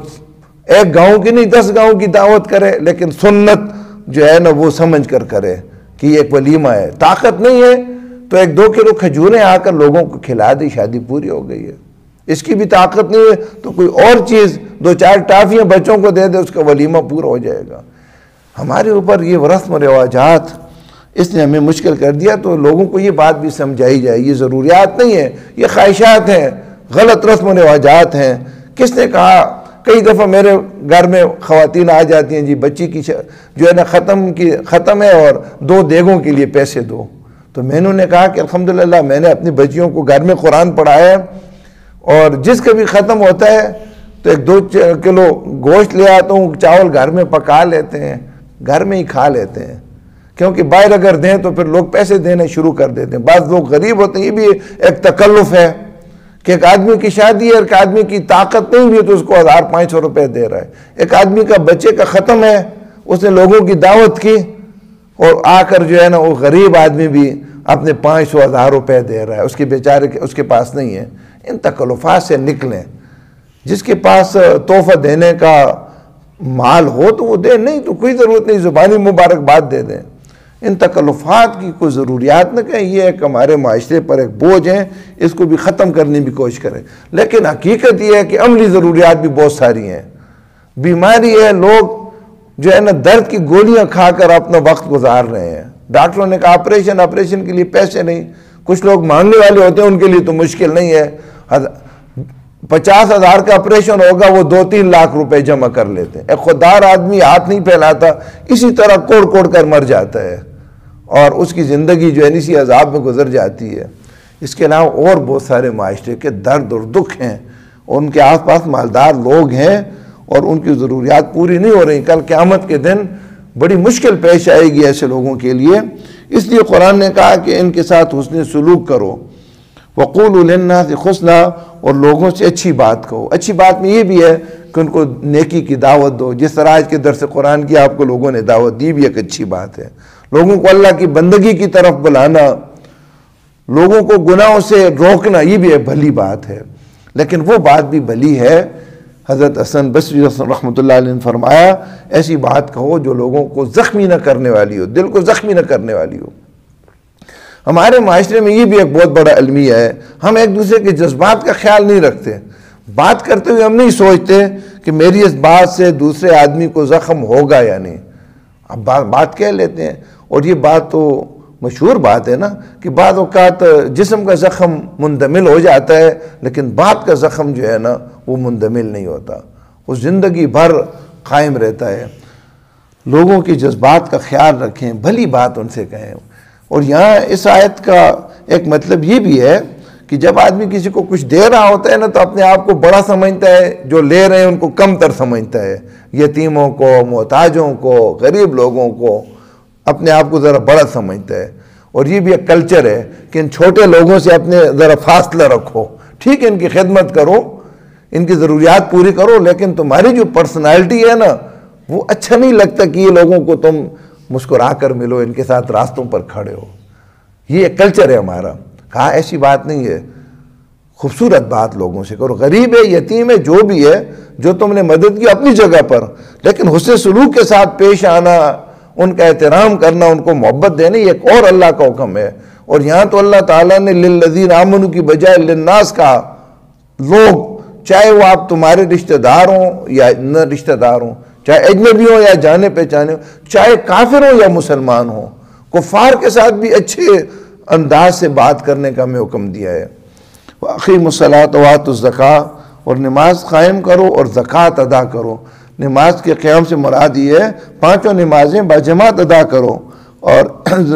1 گاؤں کی نہیں 10 گاؤں کی دعوت کرے، لیکن سنت جو ہے نا وہ سمجھ کر کرے کہ یہ ایک ولیمہ ہے۔ طاقت نہیں ہے تو 1-2 کلو کھجوریں آ کر لوگوں کو کھلا دی، شادی پوری ہو گئی ہے۔ اس کی بھی طاقت نہیں ہے تو کوئی اور چیز 2-4 ٹافیاں بچوں کو دے دے، اس کا ولیمہ پورا ہو جائے گا۔ ہمارے اوپر یہ رسم و رواجات اس نے ہمیں مشکل کر دیا، تو لوگوں کو یہ بات بھی سمجھائی جائے، یہ ضروریات نہیں ہے، یہ خواہشات ہیں، غلط رسم و رواجات ہیں۔ کس نے کہا؟ کئی دفعہ میرے گھر میں خواتین آ جاتی ہیں، جی بچی کی جو ہے نا ختم ہے اور 2 دیگوں کے لیے پیسے دو۔ تو میں نے انہیں کہا کہ الحمدللہ میں نے اپنی بچیوں کو گھر میں قرآن پڑھایا ہے، اور جس کا بھی ختم ہوتا ہے تو 1-2 کلو گوشت لے آتا ہوں، چاول گھر میں پکا لیتے ہیں، گھر میں ہی کھا لیتے ہیں، کیونکہ باہر اگر دیں تو پھر لوگ پیسے دینے شروع کر دیتے ہیں۔ بعض لوگ غریب ہوتے ہیں، یہ بھی ایک تکلف ہے کہ ایک آدمی کی شادی ہے، ایک آدمی کی طاقت نہیں بھی ہے تو اس کو 1500 روپے دے رہا ہے۔ ایک آدمی کا بچے کا ختم ہے، اس نے لوگوں کی دعوت کی اور آ کر جو ہے نا وہ غریب آدمی بھی اپنے 500-1000 روپے دے رہا ہے، اس کے بیچارے اس کے پاس نہیں ہے۔ ان تکلفات سے نکلیں۔ جس کے پاس تحفہ دینے کا مال ہو تو وہ دے، نہیں تو کوئی ضرورت نہیں، زبانی مبارکباد دے دیں۔ ان تکلفات کی کوئی ضروریات نہ کہیں، یہ ایک ہمارے معاشرے پر ایک بوجھ ہیں، اس کو بھی ختم کرنے کی کوشش کریں۔ لیکن حقیقت یہ ہے کہ عملی ضروریات بھی بہت ساری ہیں۔ بیماری ہے، لوگ جو ہے نا درد کی گولیاں کھا کر اپنا وقت گزار رہے ہیں۔ ڈاکٹروں نے کہا آپریشن کے لیے پیسے نہیں، کچھ لوگ مانگنے والے ہوتے ہیں، ان کے لیے تو مشکل نہیں ہے، 50,000 کا آپریشن ہوگا وہ 2-3 لاکھ روپے جمع کر لیتے ہیں۔ ایک خوددار آدمی ہاتھ نہیں پھیلاتا، اسی طرح کوڑ کر مر جاتا ہے اور اس کی زندگی جو ہے اسی عذاب میں گزر جاتی ہے۔ اس کے علاوہ اور بہت سارے معاشرے کے درد اور دکھ ہیں، اور ان کے آس پاس مالدار لوگ ہیں اور ان کی ضروریات پوری نہیں ہو رہی۔ کل قیامت کے دن بڑی مشکل پیش آئے گی ایسے لوگوں کے لیے، اس لیے قرآن نے کہا کہ ان کے ساتھ حسن سلوک کرو۔ وَقُولُوا لِلنَّاسِ حُسْنًا، اور لوگوں سے اچھی بات کہو۔ اچھی بات میں یہ بھی ہے کہ ان کو نیکی کی دعوت دو، جس طرح آج کے درس قرآن کی آپ کو لوگوں نے دعوت دی بھی ایک اچھی بات ہے۔ لوگوں کو اللہ کی بندگی کی طرف بلانا، لوگوں کو گناہوں سے روکنا، یہ بھی ایک بھلی بات ہے۔ لیکن وہ بات بھی بھلی ہے، حضرت حسن بصری رحمۃ اللہ علیہ نے فرمایا ایسی بات کہو جو لوگوں کو زخمی نہ کرنے والی ہو، دل کو زخمی نہ کرنے والی ہو۔ ہمارے معاشرے میں یہ بھی ایک بہت بڑا المیہ ہے، ہم ایک دوسرے کے جذبات کا خیال نہیں رکھتے۔ بات کرتے ہوئے ہم نہیں سوچتے کہ میری اس بات سے دوسرے آدمی کو زخم ہوگا یا نہیں، اب بات کہہ لیتے ہیں۔ اور یہ بات تو مشہور بات ہے نا کہ بعض اوقات جسم کا زخم مندمل ہو جاتا ہے، لیکن بات کا زخم جو ہے نا وہ مندمل نہیں ہوتا، وہ زندگی بھر قائم رہتا ہے۔ لوگوں کے جذبات کا خیال رکھیں، بھلی بات ان سے کہیں۔ اور یہاں اس آیت کا ایک مطلب یہ بھی ہے کہ جب آدمی کسی کو کچھ دے رہا ہوتا ہے نا تو اپنے آپ کو بڑا سمجھتا ہے، جو لے رہے ہیں ان کو کم تر سمجھتا ہے، یتیموں کو، محتاجوں کو، غریب لوگوں کو اپنے آپ کو ذرا بڑا سمجھتا ہے۔ اور یہ بھی ایک کلچر ہے کہ ان چھوٹے لوگوں سے اپنے ذرا فاصلہ رکھو، ٹھیک ہے ان کی خدمت کرو، ان کی ضروریات پوری کرو، لیکن تمہاری جو پرسنالٹی ہے نا وہ اچھا نہیں لگتا کہ یہ لوگوں کو تم مسکرا کر ملو، ان کے ساتھ راستوں پر کھڑے ہو۔ یہ ایک کلچر ہے ہمارا۔ کہا ایسی بات نہیں ہے، خوبصورت بات لوگوں سے کرو، غریب ہے، یتیم ہے، جو بھی ہے، جو تم نے مدد کی اپنی جگہ پر، لیکن حسن سلوک کے ساتھ پیش آنا، ان کا احترام کرنا، ان کو محبت دینا، یہ ایک اور اللہ کا حکم ہے۔ اور یہاں تو اللہ تعالیٰ نے للذین آمنوا کی بجائے للناس کہا، لوگ، چاہے وہ آپ تمہارے رشتہ دار ہوں یا نہ رشتہ دار ہوں، چاہے اجنبی ہوں یا جانے پہچانے ہوں، چاہے کافر ہوں یا مسلمان ہوں، کفار کے ساتھ بھی اچھے انداز سے بات کرنے کا ہمیں حکم دیا ہے۔ وَأَقِیمُوا الصَّلَاةَ وَآتُوا الزَّکَاۃَ، اور نماز قائم کرو اور زکوٰۃ ادا کرو۔ نماز کے قیام سے مراد یہ ہے 5 نمازیں باجماعت ادا کرو، اور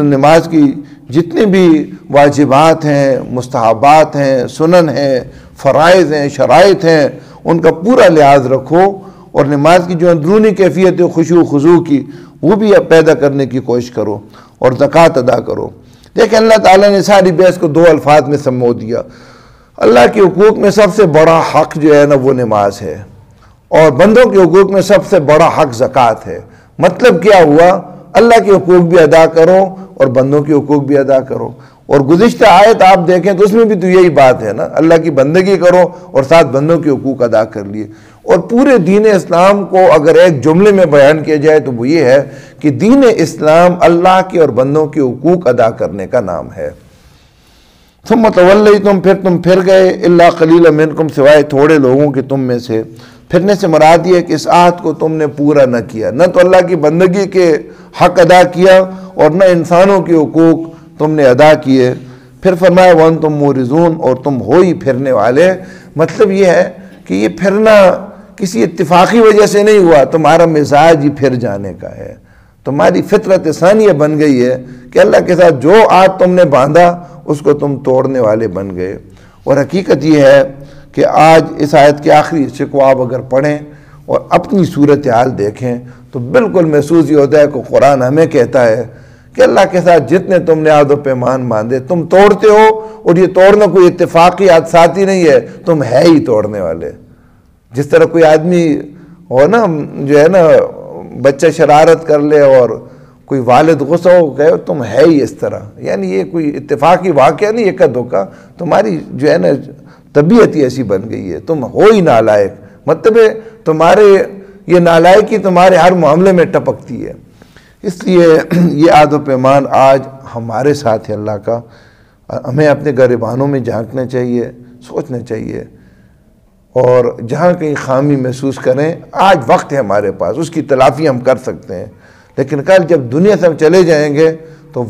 نماز کی جتنی بھی واجبات ہیں، مستحبات ہیں، سنن ہیں، فرائض ہیں، شرائط ہیں، ان کا پورا لحاظ رکھو، اور نماز کی جو اندرونی کیفیت ہے خشوع و خضوع کی وہ بھی پیدا کرنے کی کوشش کرو اور زکوٰۃ ادا کرو۔ دیکھیں اللہ تعالیٰ نے ساری بحث کو دو الفاظ میں سمو دیا۔ اللہ کے حقوق میں سب سے بڑا حق جو ہے نا وہ نماز ہے، اور بندوں کے حقوق میں سب سے بڑا حق زکوٰۃ ہے۔ مطلب کیا ہوا؟ اللہ کے حقوق بھی ادا کرو اور بندوں کے حقوق بھی ادا کرو۔ اور گزشتہ آیت آپ دیکھیں تو اس میں بھی تو یہی بات ہے نا، اللہ کی بندگی کرو اور ساتھ بندوں کے حقوق ادا کر لیے۔ اور پورے دین اسلام کو اگر ایک جملے میں بیان کیا جائے تو وہ یہ ہے کہ دین اسلام اللہ کے اور بندوں کے حقوق ادا کرنے کا نام ہے۔ ثم تولیتم، پھر تم پھر گئے، الا قلیلا منکم، سوائے تھوڑے لوگوں کے تم میں سے۔ پھرنے سے مراد یہ ہے کہ اس عہد کو تم نے پورا نہ کیا، نہ تو اللہ کی بندگی کے حق ادا کیا اور نہ انسانوں کے حقوق تم نے ادا کیے۔ پھر فرمایا وَأَنْتُمْ مُورِزُونَ، اور تم ہو ہی پھرنے والے۔ مطلب یہ ہے کہ یہ پھرنا کسی اتفاقی وجہ سے نہیں ہوا، تمہارا مزاج ہی پھر جانے کا ہے، تمہاری فطرت ثانیہ بن گئی ہے کہ اللہ کے ساتھ جو عہد تم نے باندھا اس کو تم توڑنے والے بن گئے۔ اور حقیقت یہ ہے کہ آج اس آیت کے آخری حصے کو آپ اگر پڑھیں اور اپنی صورتحال دیکھیں تو بالکل محسوس یہ ہوتا ہے کہ قرآن ہمیں کہتا ہے کہ اللہ کے ساتھ جتنے تم نے عہد و پیمان باندھے تم توڑتے ہو، اور یہ توڑنا کوئی اتفاقی حادثاتی نہیں ہے، تم ہے ہی توڑنے والے۔ جس طرح کوئی آدمی ہو نا، جو ہے نا بچہ شرارت کر لے اور کوئی والد غصہ ہو گئے، تم ہے ہی اس طرح، یعنی یہ کوئی اتفاقی واقعہ نہیں، ایک دھوکا، تمہاری جو ہے نا طبیعت ہی ایسی بن گئی ہے، تم ہو ہی نالائق۔ مطلب ہے تمہارے یہ نالائقی تمہارے ہر معاملے میں ٹپکتی ہے۔ اس لیے یہ عہد و پیمان آج ہمارے ساتھ ہے اللہ کا، ہمیں اپنے گریبانوں میں جھانکنا چاہیے، سوچنا چاہیے، اور جہاں کہیں خامی محسوس کریں آج وقت ہے ہمارے پاس، اس کی تلافی ہم کر سکتے ہیں، لیکن کل جب دنیا سے ہم چلے جائیں گے تو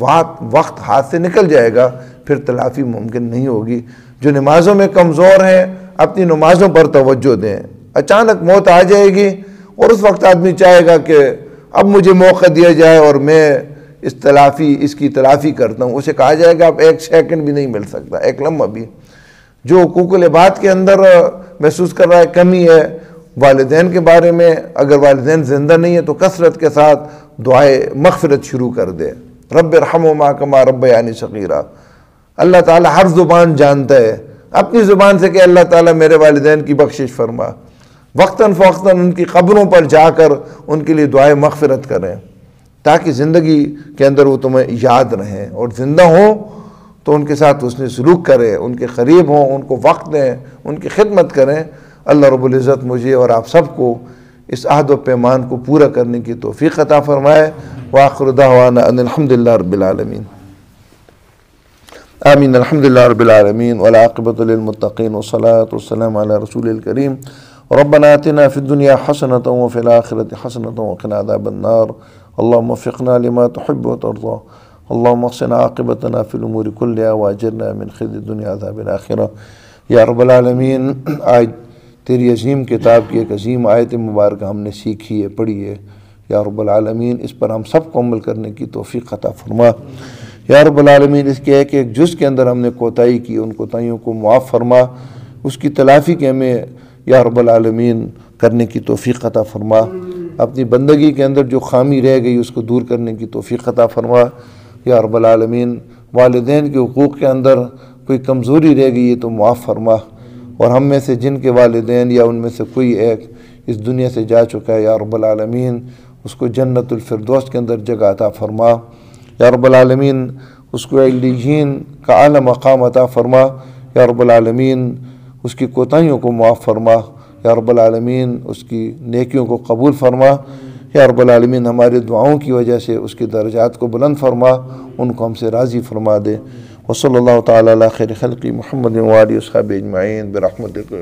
وقت ہاتھ سے نکل جائے گا، پھر تلافی ممکن نہیں ہوگی۔ جو نمازوں میں کمزور ہیں اپنی نمازوں پر توجہ دیں، اچانک موت آ جائے گی اور اس وقت آدمی چاہے گا کہ اب مجھے موقع دیا جائے اور میں اس کی تلافی کرتا ہوں، اسے کہا جائے گا اب ایک سیکنڈ بھی نہیں مل سکتا، ایک لمحہ بھی۔ جو حقوق العباد کے اندر محسوس کر رہا ہے کمی ہے، والدین کے بارے میں اگر والدین زندہ نہیں ہیں تو کثرت کے ساتھ دعائے مغفرت شروع کر دے، رب ارحمہما کما ربیانی صغیرا۔ اللہ تعالیٰ ہر زبان جانتا ہے، اپنی زبان سے کہ اللہ تعالیٰ میرے والدین کی بخشش فرما، وقتاً فوقتاً ان کی قبروں پر جا کر ان کے لیے دعائے مغفرت کریں تاکہ زندگی کے اندر وہ تمہیں یاد رہیں، اور زندہ ہوں تو ان کے ساتھ حسن سلوک کریں، ان کے قریب ہوں، ان کو وقت دیں، ان کی خدمت کریں۔ اللہ رب العزت مجھے اور آپ سب کو اس عہد و پیمان کو پورا کرنے کی توفیق عطا فرمائے۔ وآخر دعوانا ان الحمدللہ رب العالمین۔ آمین۔ الحمدللہ رب العالمین والعاقبۃ للمتقین والصلاة والسلام علی رسول الکریم۔ ربنا آتنا فی الدنیا حسنۃ وفی الآخرۃ حسنۃ وقنا عذاب النار۔ اللهم وفقنا لما تحب وترضى۔ اللهم احسن عاقبتنا في الامور كلها واجرنا من خزي الدنيا عذاب الاخرہ۔ یا رب العالمین، آج تیری عظیم کتاب کی ایک عظیم آیت مبارکہ ہم نے سیکھی ہے، پڑھی ہے، یا رب العالمین اس پر ہم سب کو عمل کرنے کی توفیق عطا فرما۔ یا رب العالمین اس کے ایک جز کے اندر ہم نے کوتاہی کی، ان کوتاہیوں کو معاف فرما، اس کی تلافی کے ہمیں یا رب العالمین کرنے کی توفیق عطا فرما۔ اپنی بندگی کے اندر جو خامی رہ گئی اس کو دور کرنے کی توفیق عطا فرما۔ یا رب العالمین والدین کے حقوق کے اندر کوئی کمزوری رہ گئی ہے تو معاف فرما، اور ہم میں سے جن کے والدین یا ان میں سے کوئی ایک اس دنیا سے جا چکا ہے یا رب العالمین اس کو جنت الفردوس کے اندر جگہ عطا فرما۔ یا رب العالمین اس کو علیین کا اعلیٰ مقام عطا فرما۔ یا رب العالمین اس کی کوتاہیوں کو معاف فرما۔ یا رب العالمین اس کی نیکیوں کو قبول فرما۔ یا رب العالمین ہمارے دعاؤں کی وجہ سے اس کے درجات کو بلند فرما، ان کو ہم سے راضی فرما دے۔ وصلی اللہ تعالی علی خیر خلقی محمد و آلہ و صحبہ اجمعین برحمتک۔